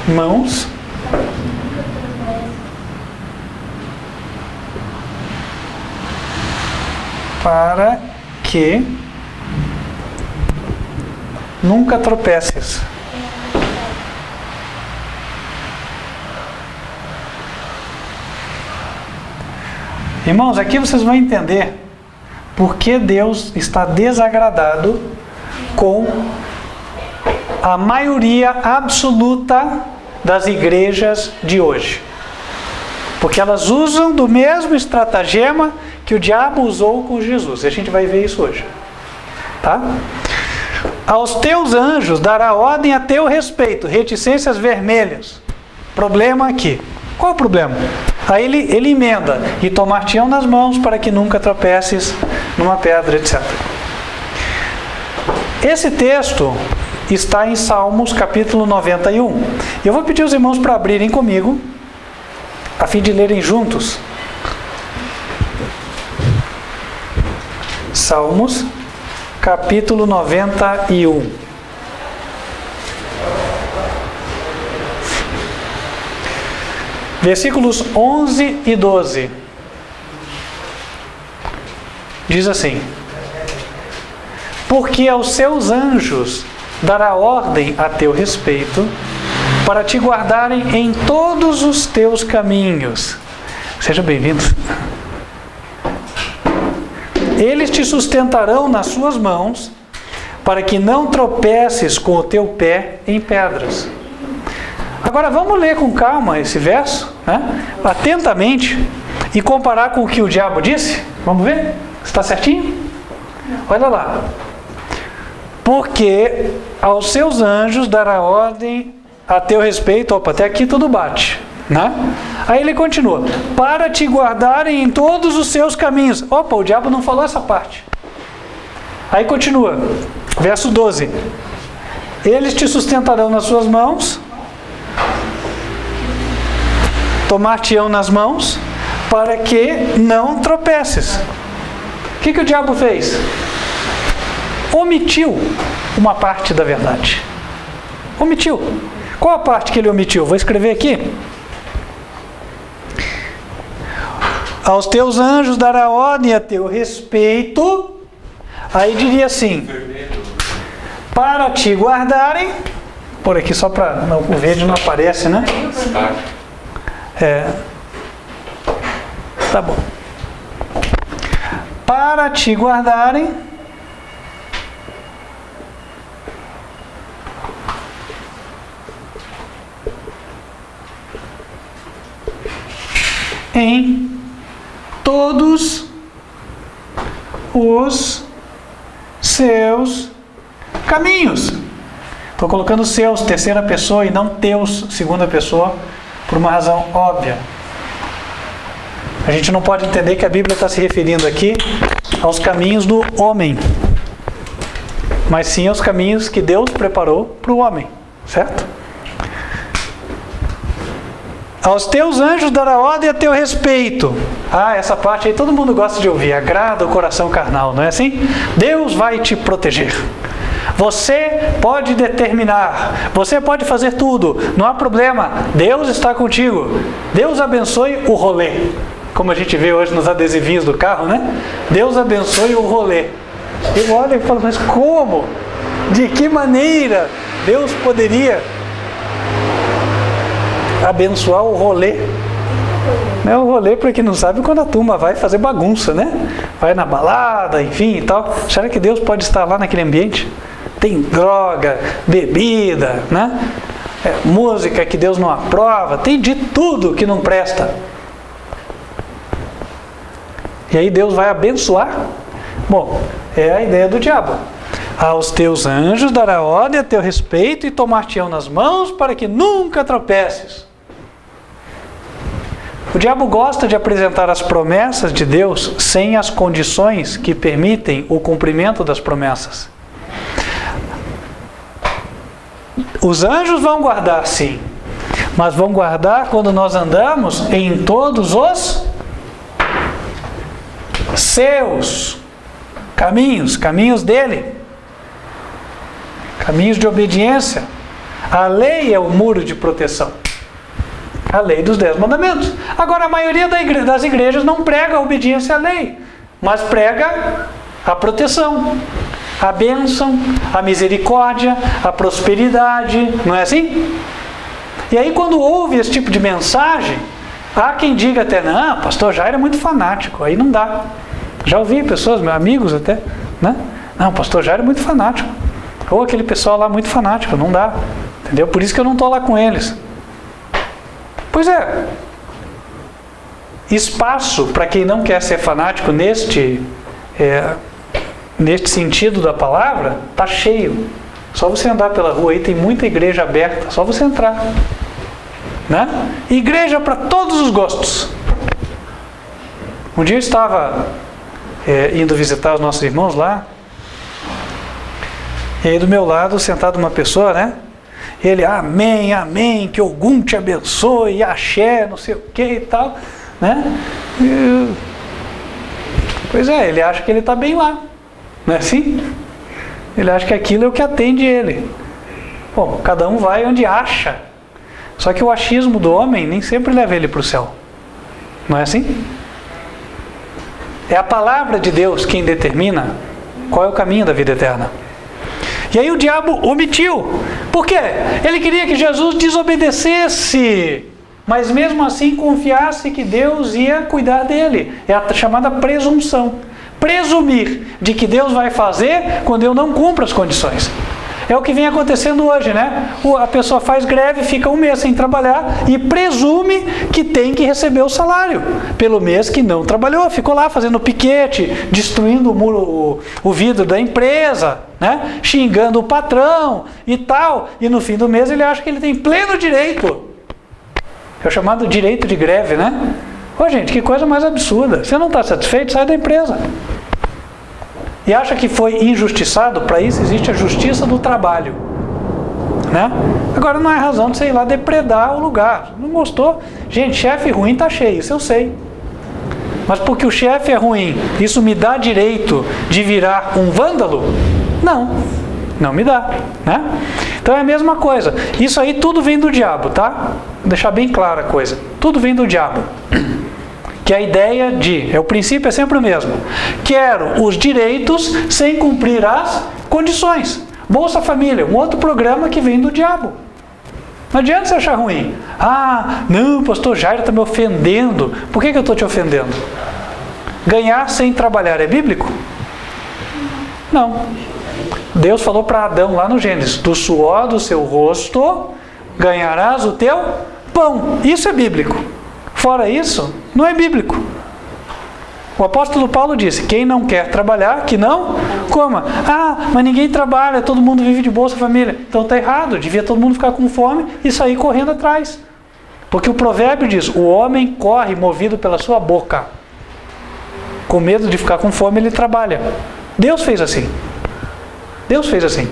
Speaker 2: mãos para que nunca tropeces. Irmãos, aqui vocês vão entender por que Deus está desagradado com a maioria absoluta das igrejas de hoje. Porque elas usam do mesmo estratagema que o diabo usou com Jesus. E a gente vai ver isso hoje. Tá? Aos teus anjos dará ordem a teu respeito. Reticências vermelhas. Problema aqui. Qual é o problema? Aí ele emenda. E tomar-te-ão nas mãos para que nunca tropeces numa pedra, etc. Esse texto está em Salmos capítulo 91. Eu vou pedir aos irmãos para abrirem comigo, a fim de lerem juntos. Salmos capítulo 91. Versículos 11 e 12. Diz assim: porque aos seus anjos dará ordem a teu respeito, para te guardarem em todos os teus caminhos. Sejam bem-vindos. Eles te sustentarão nas suas mãos, para que não tropeces com o teu pé em pedras. Agora vamos ler com calma esse verso, né? Atentamente, e comparar com o que o diabo disse. Vamos ver? Está certinho? Olha lá. Porque aos seus anjos dará ordem a teu respeito. Opa, até aqui tudo bate, né? Aí ele continua: para te guardarem em todos os seus caminhos. Opa, o diabo não falou essa parte. Aí continua, verso 12: eles te sustentarão nas suas mãos, tomar-te-ão nas mãos, para que não tropeces. O que o diabo fez? Omitiu uma parte da verdade. Omitiu. Qual a parte que ele omitiu? Vou escrever aqui. Aos teus anjos dará ordem a teu respeito. Aí diria assim: para te guardarem. Por aqui só para o verde não aparece, né? Tá bom. Para te guardarem em todos os seus caminhos. Estou colocando seus, terceira pessoa, e não teus, segunda pessoa, por uma razão óbvia. A gente não pode entender que a Bíblia está se referindo aqui aos caminhos do homem, mas sim aos caminhos que Deus preparou para o homem, certo? Aos teus anjos dará ordem a teu respeito. Ah, essa parte aí todo mundo gosta de ouvir. Agrada o coração carnal, não é assim? Deus vai te proteger. Você pode determinar. Você pode fazer tudo. Não há problema. Deus está contigo. Deus abençoe o rolê. Como a gente vê hoje nos adesivinhos do carro, né? Deus abençoe o rolê. Eu olho e falo, mas como? De que maneira Deus poderia abençoar o rolê? Não é o rolê, para quem não sabe, quando a turma vai fazer bagunça, né? Vai na balada, enfim e tal. Será que Deus pode estar lá naquele ambiente? Tem droga, bebida, né? Música que Deus não aprova, tem de tudo que não presta. E aí Deus vai abençoar? Bom, é a ideia do diabo. Aos teus anjos dará ordem a teu respeito, e tomar-te-ão nas mãos para que nunca tropeces. O diabo gosta de apresentar as promessas de Deus sem as condições que permitem o cumprimento das promessas. Os anjos vão guardar, sim, mas vão guardar quando nós andamos em todos os seus caminhos, caminhos dele, caminhos de obediência. A lei é o muro de proteção, a lei dos 10 mandamentos. Agora, a maioria das igrejas não prega a obediência à lei, mas prega a proteção, a bênção, a misericórdia, a prosperidade, não é assim? E aí quando ouve esse tipo de mensagem, há quem diga até, não, pastor Jairo é muito fanático, aí não dá. Já ouvi pessoas, meus amigos até, né? Não, pastor Jairo é muito fanático. Ou aquele pessoal lá muito fanático, não dá. Entendeu? Por isso que eu não estou lá com eles. Pois é. Espaço para quem não quer ser fanático neste sentido da palavra, está cheio. Só você andar pela rua aí, tem muita igreja aberta, só você entrar. Né? Igreja para todos os gostos. Um dia eu estava indo visitar os nossos irmãos lá, e aí do meu lado, sentado uma pessoa, né? Ele, amém, amém, que Ogum te abençoe, axé, não sei o que e tal, né? Pois é, ele acha que ele está bem lá, não é assim? Ele acha que aquilo é o que atende ele. Bom, cada um vai onde acha. Só que o achismo do homem nem sempre leva ele para o céu. Não é assim? É a palavra de Deus quem determina qual é o caminho da vida eterna. E aí o diabo omitiu. Por quê? Ele queria que Jesus desobedecesse, mas mesmo assim confiasse que Deus ia cuidar dele. É a chamada presunção. Presumir de que Deus vai fazer quando eu não cumpro as condições. É o que vem acontecendo hoje, né? A pessoa faz greve, fica um mês sem trabalhar e presume que tem que receber o salário pelo mês que não trabalhou. Ficou lá fazendo piquete, destruindo o muro, o vidro da empresa, né? Xingando o patrão e tal. E no fim do mês ele acha que ele tem pleno direito. É o chamado direito de greve, né? Ô gente, que coisa mais absurda. Você não está satisfeito? Sai da empresa. E acha que foi injustiçado? Para isso existe a justiça do trabalho, né? Agora não é razão de você ir lá depredar o lugar. Não gostou? Gente, chefe ruim está cheio, isso eu sei. Mas porque o chefe é ruim, isso me dá direito de virar um vândalo? Não, não me dá, né? Então é a mesma coisa. Isso aí tudo vem do diabo, tá? Vou deixar bem clara a coisa. Tudo vem do diabo. Que a ideia o princípio é sempre o mesmo. Quero os direitos sem cumprir as condições. Bolsa Família, um outro programa que vem do diabo. Não adianta você achar ruim. Não, o pastor Jairo está me ofendendo. Por que eu estou te ofendendo? Ganhar sem trabalhar é bíblico? Não. Deus falou para Adão lá no Gênesis, do suor do seu rosto ganharás o teu pão. Isso é bíblico. Fora isso, não é bíblico. O apóstolo Paulo disse, quem não quer trabalhar, que não coma. Mas ninguém trabalha, todo mundo vive de Bolsa Família. Então está errado, devia todo mundo ficar com fome e sair correndo atrás. Porque o provérbio diz, o homem corre movido pela sua boca. Com medo de ficar com fome, ele trabalha. Deus fez assim. Deus fez assim.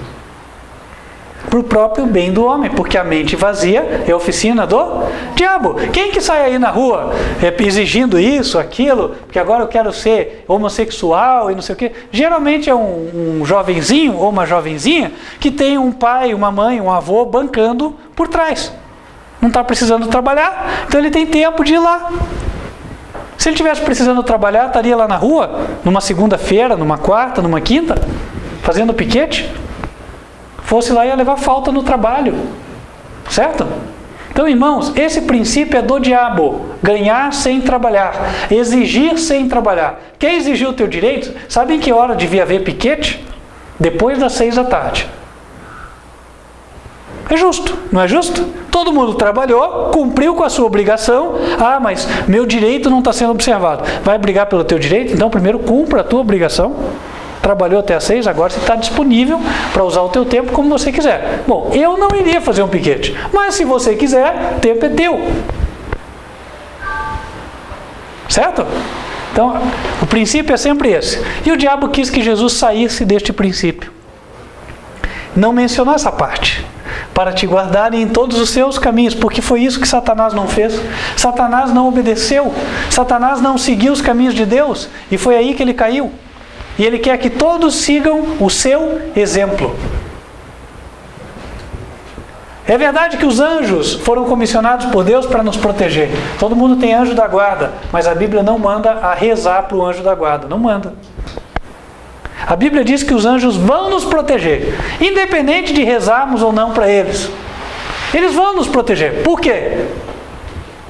Speaker 2: Para o próprio bem do homem, porque a mente vazia é a oficina do diabo. Quem que sai aí na rua exigindo isso, aquilo, porque agora eu quero ser homossexual e não sei o quê? Geralmente é um jovenzinho ou uma jovenzinha que tem um pai, uma mãe, um avô bancando por trás. Não está precisando trabalhar, então ele tem tempo de ir lá. Se ele estivesse precisando trabalhar, estaria lá na rua, numa segunda-feira, numa quarta, numa quinta, fazendo piquete. Fosse lá e ia levar falta no trabalho. Certo? Então, irmãos, esse princípio é do diabo. Ganhar sem trabalhar. Exigir sem trabalhar. Quer exigir o teu direito? Sabe em que hora devia haver piquete? Depois das 6 da tarde. É justo, não é justo? Todo mundo trabalhou, cumpriu com a sua obrigação. Mas meu direito não está sendo observado. Vai brigar pelo teu direito? Então primeiro cumpra a tua obrigação. Trabalhou até às 6, agora você está disponível para usar o teu tempo como você quiser. Bom, eu não iria fazer um piquete, mas se você quiser, o tempo é teu. Certo? Então, o princípio é sempre esse. E o diabo quis que Jesus saísse deste princípio. Não mencionou essa parte. Para te guardarem em todos os seus caminhos, porque foi isso que Satanás não fez. Satanás não obedeceu. Satanás não seguiu os caminhos de Deus. E foi aí que ele caiu. E ele quer que todos sigam o seu exemplo. É verdade que os anjos foram comissionados por Deus para nos proteger. Todo mundo tem anjo da guarda, mas a Bíblia não manda a rezar para o anjo da guarda. Não manda. A Bíblia diz que os anjos vão nos proteger, independente de rezarmos ou não para eles. Eles vão nos proteger. Por quê?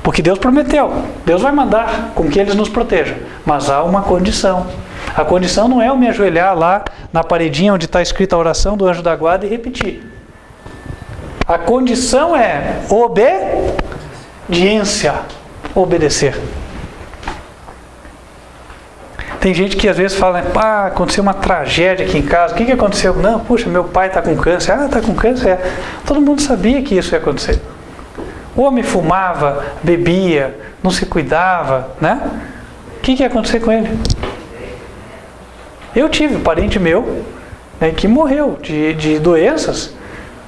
Speaker 2: Porque Deus prometeu. Deus vai mandar com que eles nos protejam. Mas há uma condição. A condição não é eu me ajoelhar lá na paredinha onde está escrita a oração do anjo da guarda e repetir. A condição é obediência. Obedecer. Tem gente que às vezes fala, pá, aconteceu uma tragédia aqui em casa. O que aconteceu? Não, puxa, meu pai está com câncer. Ah, está com câncer? É. Todo mundo sabia que isso ia acontecer. O homem fumava, bebia, não se cuidava, né? O que ia acontecer com ele? Eu tive um parente meu, né, que morreu de doenças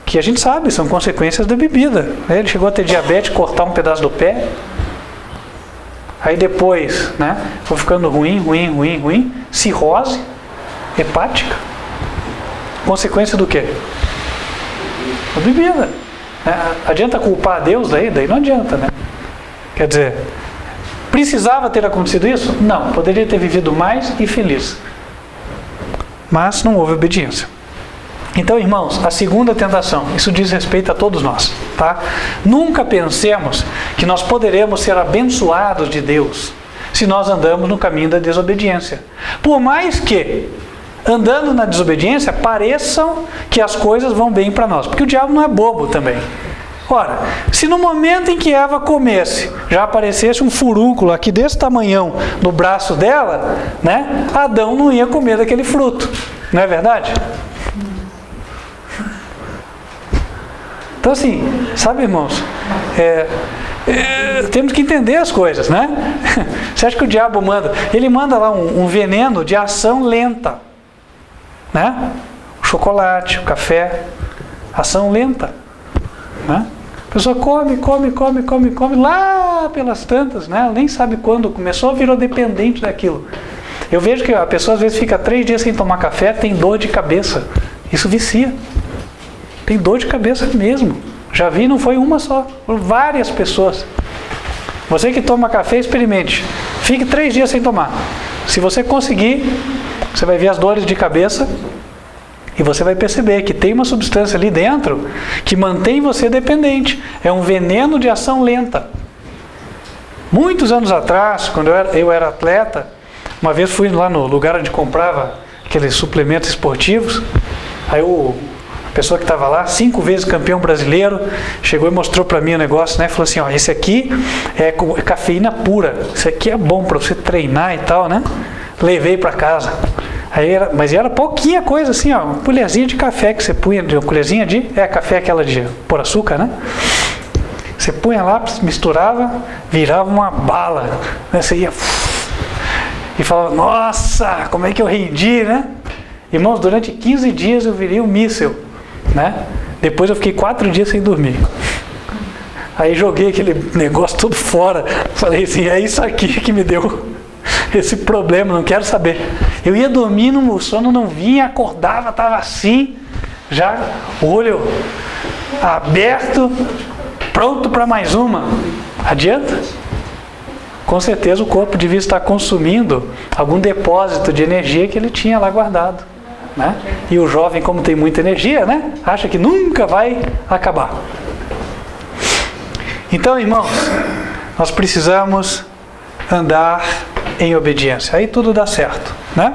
Speaker 2: que a gente sabe, são consequências da bebida. Ele chegou a ter diabetes, cortar um pedaço do pé. Aí depois, né, foi ficando ruim, cirrose hepática. Consequência do quê? Da bebida. Adianta culpar a Deus daí? Daí não adianta, né? Quer dizer, precisava ter acontecido isso? Não, poderia ter vivido mais e feliz. Mas não houve obediência. Então, irmãos, a segunda tentação, isso diz respeito a todos nós, tá? Nunca pensemos que nós poderemos ser abençoados de Deus se nós andamos no caminho da desobediência. Por mais que, andando na desobediência, pareçam que as coisas vão bem para nós. Porque o diabo não é bobo também. Ora, se no momento em que Eva comesse, já aparecesse um furúnculo aqui desse tamanhão no braço dela, né? Adão não ia comer daquele fruto. Não é verdade? Então assim, sabe, irmãos, temos que entender as coisas, né? Você acha que o diabo manda? Ele manda lá um veneno de ação lenta, né? O chocolate, o café, ação lenta, né? A pessoa come lá pelas tantas, né? Ela nem sabe quando começou, virou dependente daquilo. Eu vejo que a pessoa às vezes fica 3 dias sem tomar café, tem dor de cabeça. Isso vicia. Tem dor de cabeça mesmo. Já vi, não foi uma só, várias pessoas. Você que toma café, experimente. Fique 3 dias sem tomar. Se você conseguir, você vai ver as dores de cabeça e você vai perceber que tem uma substância ali dentro que mantém você dependente. É um veneno de ação lenta. Muitos anos atrás, quando eu era atleta, uma vez fui lá no lugar onde comprava aqueles suplementos esportivos. Aí a pessoa que estava lá, 5 vezes campeão brasileiro, chegou e mostrou para mim o negócio, né? Falou assim, ó, esse aqui é cafeína pura, isso aqui é bom para você treinar e tal, né? Levei para casa. Mas era pouquinha coisa assim, ó, uma colherzinha de café que você punha, uma colherzinha de, café aquela de pôr açúcar, né? Você punha lá, misturava, virava uma bala, né? Você ia e falava, nossa, como é que eu rendi, né? Irmãos, durante 15 dias eu virei um míssil, né? Depois eu fiquei 4 dias sem dormir. Aí joguei aquele negócio tudo fora. Falei assim, é isso aqui que me deu esse problema, não quero saber. Eu ia dormir, o sono não vinha, acordava, estava assim, já o olho aberto, pronto para mais uma. Adianta? Com certeza o corpo devia estar consumindo algum depósito de energia que ele tinha lá guardado, né? E o jovem, como tem muita energia, né, acha que nunca vai acabar. Então, irmãos, nós precisamos andar em obediência. Aí tudo dá certo, né?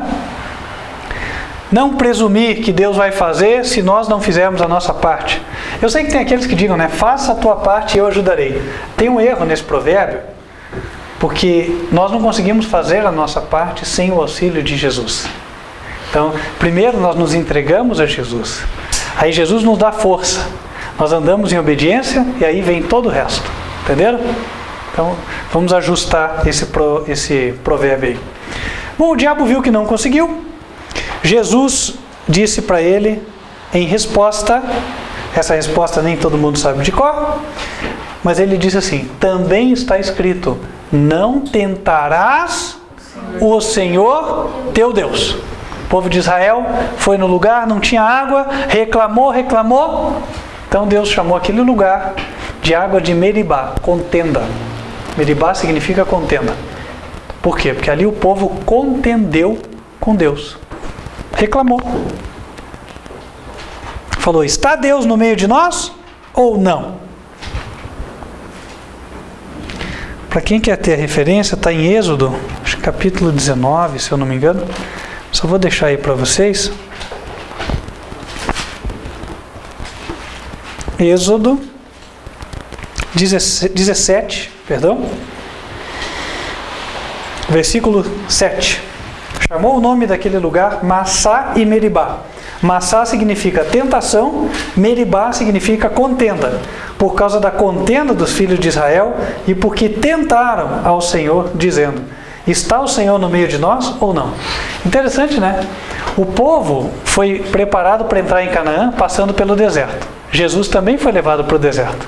Speaker 2: Não presumir que Deus vai fazer se nós não fizermos a nossa parte. Eu sei que tem aqueles que digam, né, faça a tua parte e eu ajudarei. Tem um erro nesse provérbio, porque nós não conseguimos fazer a nossa parte sem o auxílio de Jesus. Então, primeiro nós nos entregamos a Jesus. Aí Jesus nos dá força. Nós andamos em obediência e aí vem todo o resto. Entenderam? Então, vamos ajustar esse provérbio aí. Bom, o diabo viu que não conseguiu. Jesus disse para ele, em resposta, essa resposta nem todo mundo sabe de cor, mas ele disse assim, também está escrito, não tentarás o Senhor teu Deus. O povo de Israel foi no lugar, não tinha água, reclamou, Então Deus chamou aquele lugar de água de Meribá, contenda. Meribá significa contenda. Por quê? Porque ali o povo contendeu com Deus. Reclamou. Falou, está Deus no meio de nós ou não? Para quem quer ter a referência, está em Êxodo, acho que capítulo 19, se eu não me engano. Só vou deixar aí para vocês. Êxodo 17, versículo 7. Chamou o nome daquele lugar Massá e Meribá. Massá significa tentação, Meribá significa contenda, por causa da contenda dos filhos de Israel e porque tentaram ao Senhor, dizendo, está o Senhor no meio de nós ou não? Interessante, né? O povo foi preparado para entrar em Canaã passando pelo deserto. Jesus também foi levado para o deserto.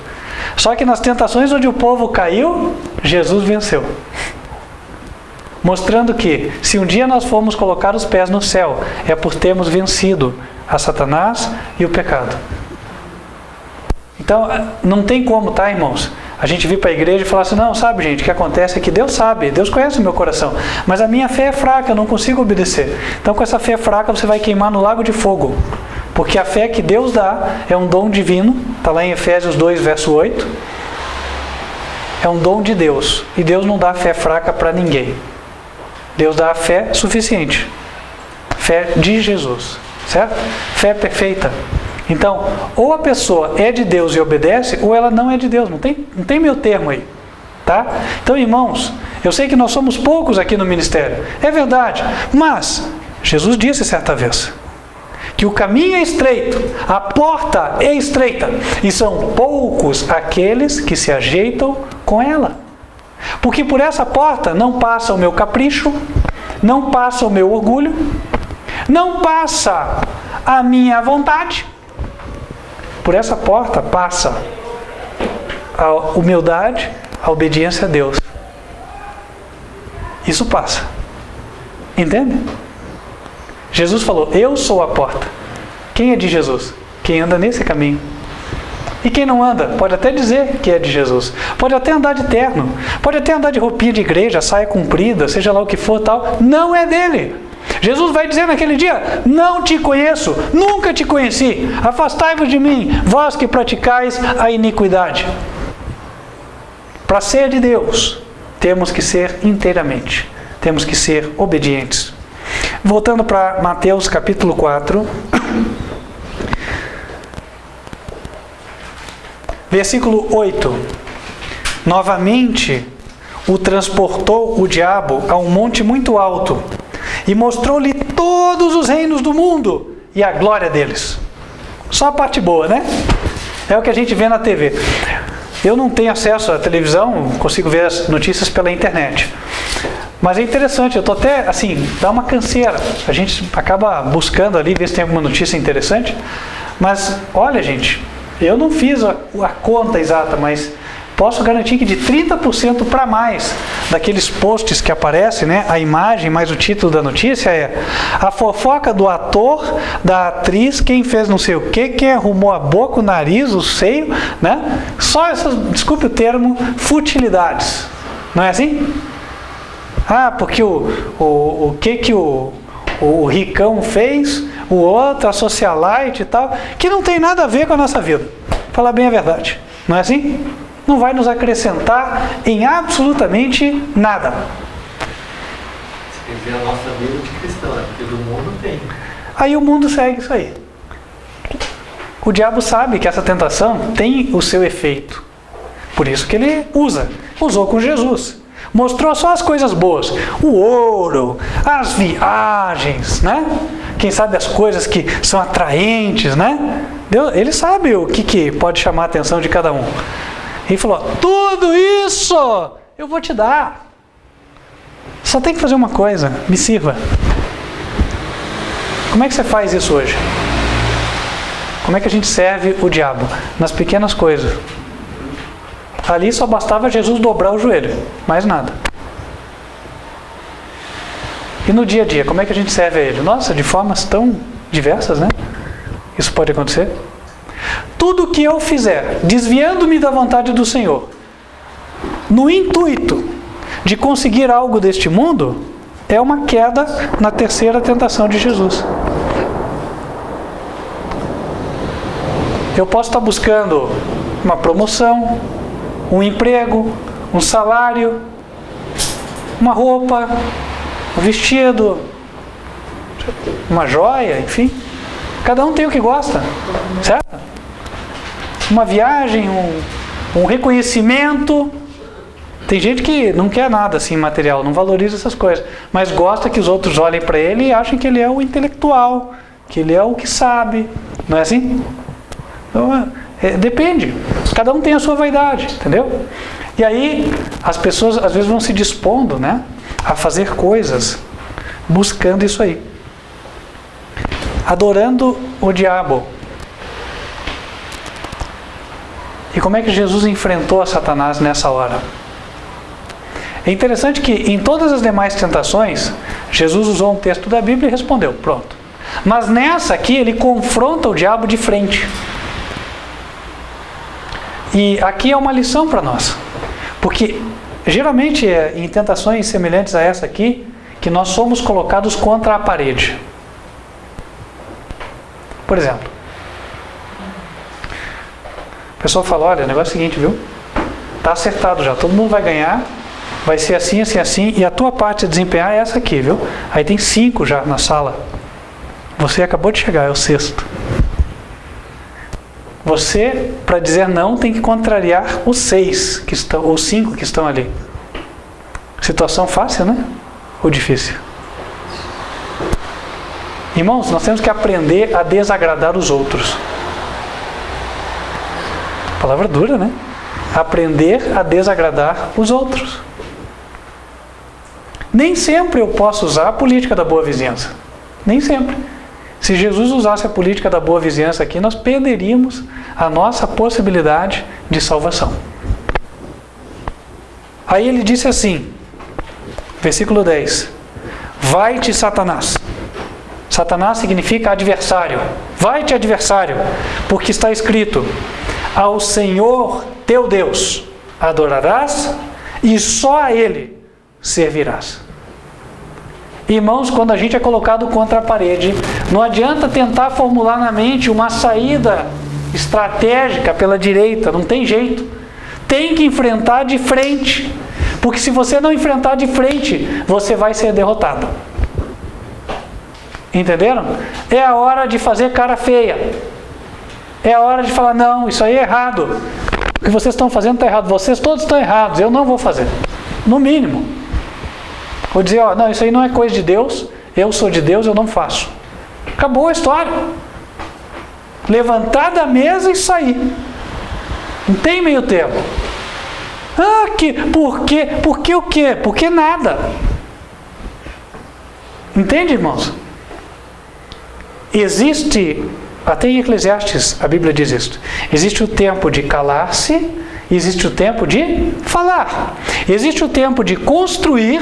Speaker 2: Só que nas tentações onde o povo caiu, Jesus venceu. Mostrando que, se um dia nós formos colocar os pés no céu, é por termos vencido a Satanás e o pecado. Então, não tem como, tá, irmãos? A gente vir para a igreja e falar assim, não, sabe, gente, o que acontece é que Deus sabe, Deus conhece o meu coração, mas a minha fé é fraca, eu não consigo obedecer. Então, com essa fé fraca, você vai queimar no lago de fogo. Porque a fé que Deus dá é um dom divino, está lá em Efésios 2, verso 8. É um dom de Deus, e Deus não dá fé fraca para ninguém. Deus dá a fé suficiente. Fé de Jesus, certo? Fé perfeita. Então, ou a pessoa é de Deus e obedece, ou ela não é de Deus. Não tem meio termo aí. Tá? Então, irmãos, eu sei que nós somos poucos aqui no ministério. É verdade. Mas, Jesus disse certa vez, que o caminho é estreito, a porta é estreita, e são poucos aqueles que se ajeitam com ela. Porque por essa porta não passa o meu capricho, não passa o meu orgulho, não passa a minha vontade. Por essa porta passa a humildade, a obediência a Deus. Isso passa. Entende? Jesus falou, eu sou a porta. Quem é de Jesus? Quem anda nesse caminho. E quem não anda, pode até dizer que é de Jesus. Pode até andar de terno. Pode até andar de roupinha de igreja, saia comprida, seja lá o que for tal. Não é dele. Jesus vai dizer naquele dia, não te conheço, nunca te conheci. Afastai-vos de mim, vós que praticais a iniquidade. Para ser de Deus, temos que ser inteiramente. Temos que ser obedientes. Voltando para Mateus capítulo 4, versículo 8. Novamente o transportou o diabo a um monte muito alto e mostrou-lhe todos os reinos do mundo e a glória deles. Só a parte boa, né? É o que a gente vê na TV. Eu não tenho acesso à televisão, consigo ver as notícias pela internet. Mas é interessante, eu estou até, assim, dá uma canseira. A gente acaba buscando ali, ver se tem alguma notícia interessante. Mas, olha, gente, eu não fiz a conta exata, mas posso garantir que de 30% para mais daqueles posts que aparecem, né, a imagem mais o título da notícia é a fofoca do ator, da atriz, quem fez não sei o quê, quem arrumou a boca, o nariz, o seio, né? Só essas, desculpe o termo, futilidades. Não é assim? Ah, porque o que o ricão fez, o outro, a socialite e tal, que não tem nada a ver com a nossa vida. Falar bem a verdade. Não é assim? Não vai nos acrescentar em absolutamente nada.
Speaker 4: Você quer dizer a nossa vida de cristão, né? Porque do mundo tem.
Speaker 2: Aí o mundo segue isso aí. O diabo sabe que essa tentação tem o seu efeito. Por isso que ele usou com Jesus. Mostrou só as coisas boas, o ouro, as viagens, né? Quem sabe as coisas que são atraentes, né? Deus, ele sabe o que pode chamar a atenção de cada um. Ele falou, tudo isso eu vou te dar. Só tem que fazer uma coisa, me sirva. Como é que você faz isso hoje? Como é que a gente serve o diabo? Nas pequenas coisas. Ali só bastava Jesus dobrar o joelho, mais nada. E no dia a dia, como é que a gente serve a ele? Nossa, de formas tão diversas, né? Isso pode acontecer. Tudo que eu fizer, desviando-me da vontade do Senhor, no intuito de conseguir algo deste mundo, é uma queda na terceira tentação de Jesus. Eu posso estar buscando uma promoção, um emprego, um salário, uma roupa, um vestido, uma joia, enfim. Cada um tem o que gosta, certo? Uma viagem, um reconhecimento. Tem gente que não quer nada assim material, não valoriza essas coisas, mas gosta que os outros olhem para ele e achem que ele é o intelectual, que ele é o que sabe. Não é assim? Então, depende. Cada um tem a sua vaidade, entendeu? E aí as pessoas às vezes vão se dispondo, né, a fazer coisas buscando isso aí, adorando o diabo. E como é que Jesus enfrentou a Satanás nessa hora? É interessante que em todas as demais tentações, Jesus usou um texto da Bíblia e respondeu, pronto. Mas nessa aqui, ele confronta o diabo de frente. E aqui é uma lição para nós. Porque geralmente é em tentações semelhantes a essa aqui, que nós somos colocados contra a parede. Por exemplo, o pessoal fala, olha, o negócio é o seguinte, viu? Está acertado já, todo mundo vai ganhar. Vai ser assim, assim, assim, e a tua parte a desempenhar é essa aqui, viu? Aí tem 5 já na sala. Você acabou de chegar, é o 6º. Você, para dizer não, tem que contrariar os 6 que estão, ou 5 que estão ali. Situação fácil, né? Ou difícil? Irmãos, nós temos que aprender a desagradar os outros. Palavra dura, né? Aprender a desagradar os outros. Nem sempre eu posso usar a política da boa vizinhança. Nem sempre. Se Jesus usasse a política da boa vizinhança aqui, nós perderíamos a nossa possibilidade de salvação. Aí ele disse assim, versículo 10. Vai-te, Satanás. Satanás significa adversário. Vai-te, adversário, porque está escrito, ao Senhor teu Deus adorarás e só a Ele servirás. Irmãos, quando a gente é colocado contra a parede, não adianta tentar formular na mente uma saída estratégica pela direita, não tem jeito. Tem que enfrentar de frente, porque se você não enfrentar de frente, você vai ser derrotado. Entenderam? É a hora de fazer cara feia. É a hora de falar, não, isso aí é errado. O que vocês estão fazendo está errado. Vocês todos estão errados, eu não vou fazer. No mínimo. Vou dizer, ó, não, isso aí não é coisa de Deus, eu sou de Deus, eu não faço. Acabou a história. Levantar da mesa e sair. Não tem meio termo. Por quê? Por que o quê? Por que nada? Entende, irmãos? Existe, até em Eclesiastes a Bíblia diz isso, existe o tempo de calar-se, existe o tempo de falar. Existe o tempo de construir,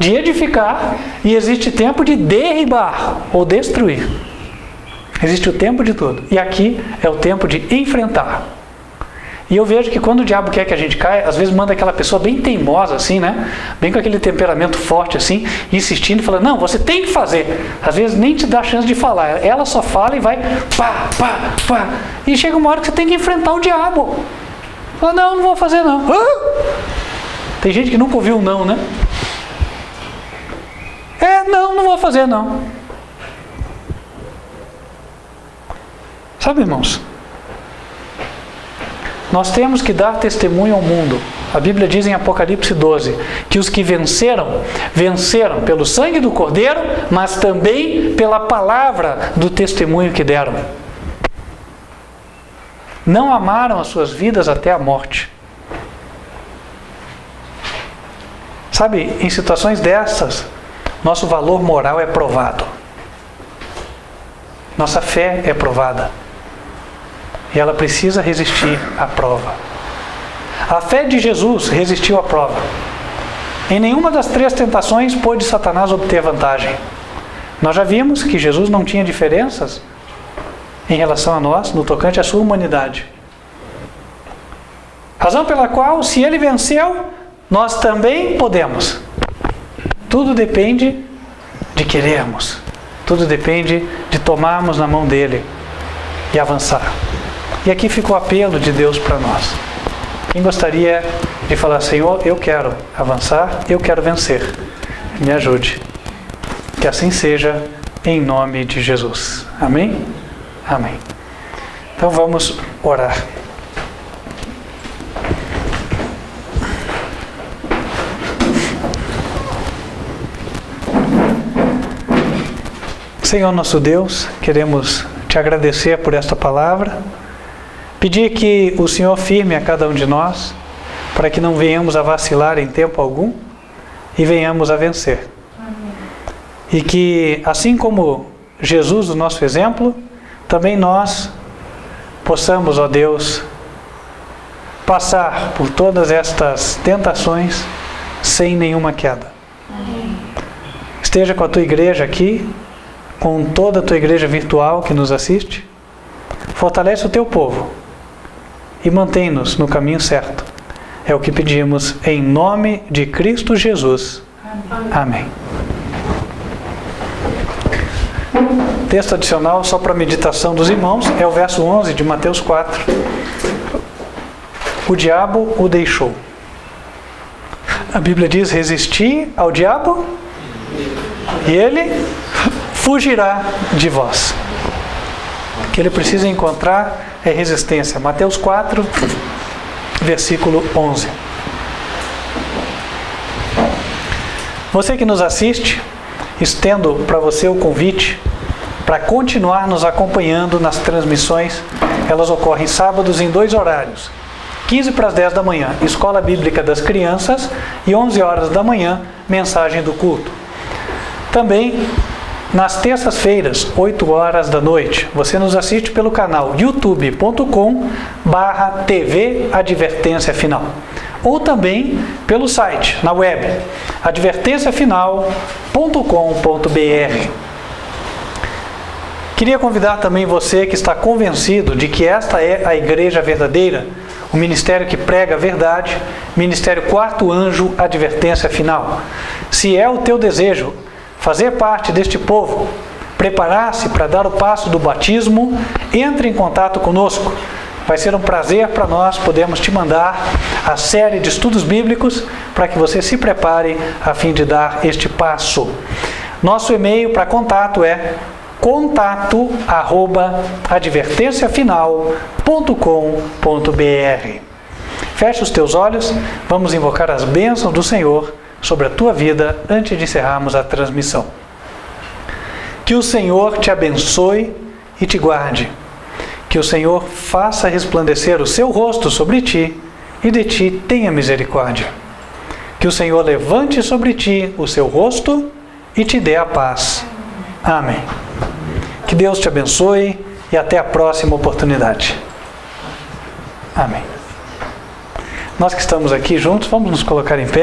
Speaker 2: de edificar, e existe tempo de derribar ou destruir. Existe o tempo de tudo. E aqui é o tempo de enfrentar. E eu vejo que quando o diabo quer que a gente caia, às vezes manda aquela pessoa bem teimosa assim, né? Bem com aquele temperamento forte assim, insistindo, falando, não, você tem que fazer. Às vezes nem te dá chance de falar. Ela só fala e vai pá, pá, pá. E chega uma hora que você tem que enfrentar o diabo. Fala, não, não vou fazer não. Tem gente que nunca ouviu um não, né? Não vou fazer não. Sabe, irmãos? Nós temos que dar testemunho ao mundo. A Bíblia diz em Apocalipse 12, que os que venceram, venceram pelo sangue do Cordeiro, mas também pela palavra do testemunho que deram. Não amaram as suas vidas até a morte. Sabe, em situações dessas, nosso valor moral é provado. Nossa fé é provada. E ela precisa resistir à prova. A fé de Jesus resistiu à prova. Em nenhuma das 3 tentações pôde Satanás obter vantagem. Nós já vimos que Jesus não tinha diferenças em relação a nós, no tocante à sua humanidade. Razão pela qual, se ele venceu, nós também podemos. Tudo depende de querermos. Tudo depende de tomarmos na mão dele e avançar. E aqui fica o apelo de Deus para nós. Quem gostaria de falar, Senhor, eu quero avançar, eu quero vencer. Me ajude. Que assim seja, em nome de Jesus. Amém? Amém. Então vamos orar. Senhor nosso Deus, queremos te agradecer por esta palavra, pedir que o Senhor firme a cada um de nós, para que não venhamos a vacilar em tempo algum e venhamos a vencer. Amém. E que, assim como Jesus, o nosso exemplo, também nós possamos, ó Deus, passar por todas estas tentações sem nenhuma queda. Amém. Esteja com a tua igreja aqui, com toda a tua igreja virtual que nos assiste. Fortalece o teu povo e mantém-nos no caminho certo. É o que pedimos em nome de Cristo Jesus. Amém. Texto adicional só para a meditação dos irmãos é o verso 11 de Mateus 4. O diabo o deixou. A Bíblia diz: resisti ao diabo e ele fugirá de vós. O que ele precisa encontrar é resistência. Mateus 4, versículo 11. Você que nos assiste, estendo para você o convite para continuar nos acompanhando nas transmissões. Elas ocorrem sábados em 2 horários. 15 para as 10 da manhã, Escola Bíblica das Crianças, e 11 horas da manhã, Mensagem do Culto. Também nas terças-feiras, 8 horas da noite, você nos assiste pelo canal youtube.com/TV Advertência Final. Ou também pelo site, na web, advertenciafinal.com.br. Queria convidar também você que está convencido de que esta é a igreja verdadeira, o ministério que prega a verdade, Ministério Quarto Anjo Advertência Final. Se é o teu desejo fazer parte deste povo, preparar-se para dar o passo do batismo, entre em contato conosco. Vai ser um prazer para nós podermos te mandar a série de estudos bíblicos para que você se prepare a fim de dar este passo. Nosso e-mail para contato é contato@advertenciafinal.com.br. Feche os teus olhos, vamos invocar as bênçãos do Senhor sobre a tua vida antes de encerrarmos a transmissão. Que o Senhor te abençoe e te guarde. Que o Senhor faça resplandecer o seu rosto sobre ti e de ti tenha misericórdia. Que o Senhor levante sobre ti o seu rosto e te dê a paz. Amém. Que Deus te abençoe e até a próxima oportunidade. Amém. Nós que estamos aqui juntos, vamos nos colocar em pé.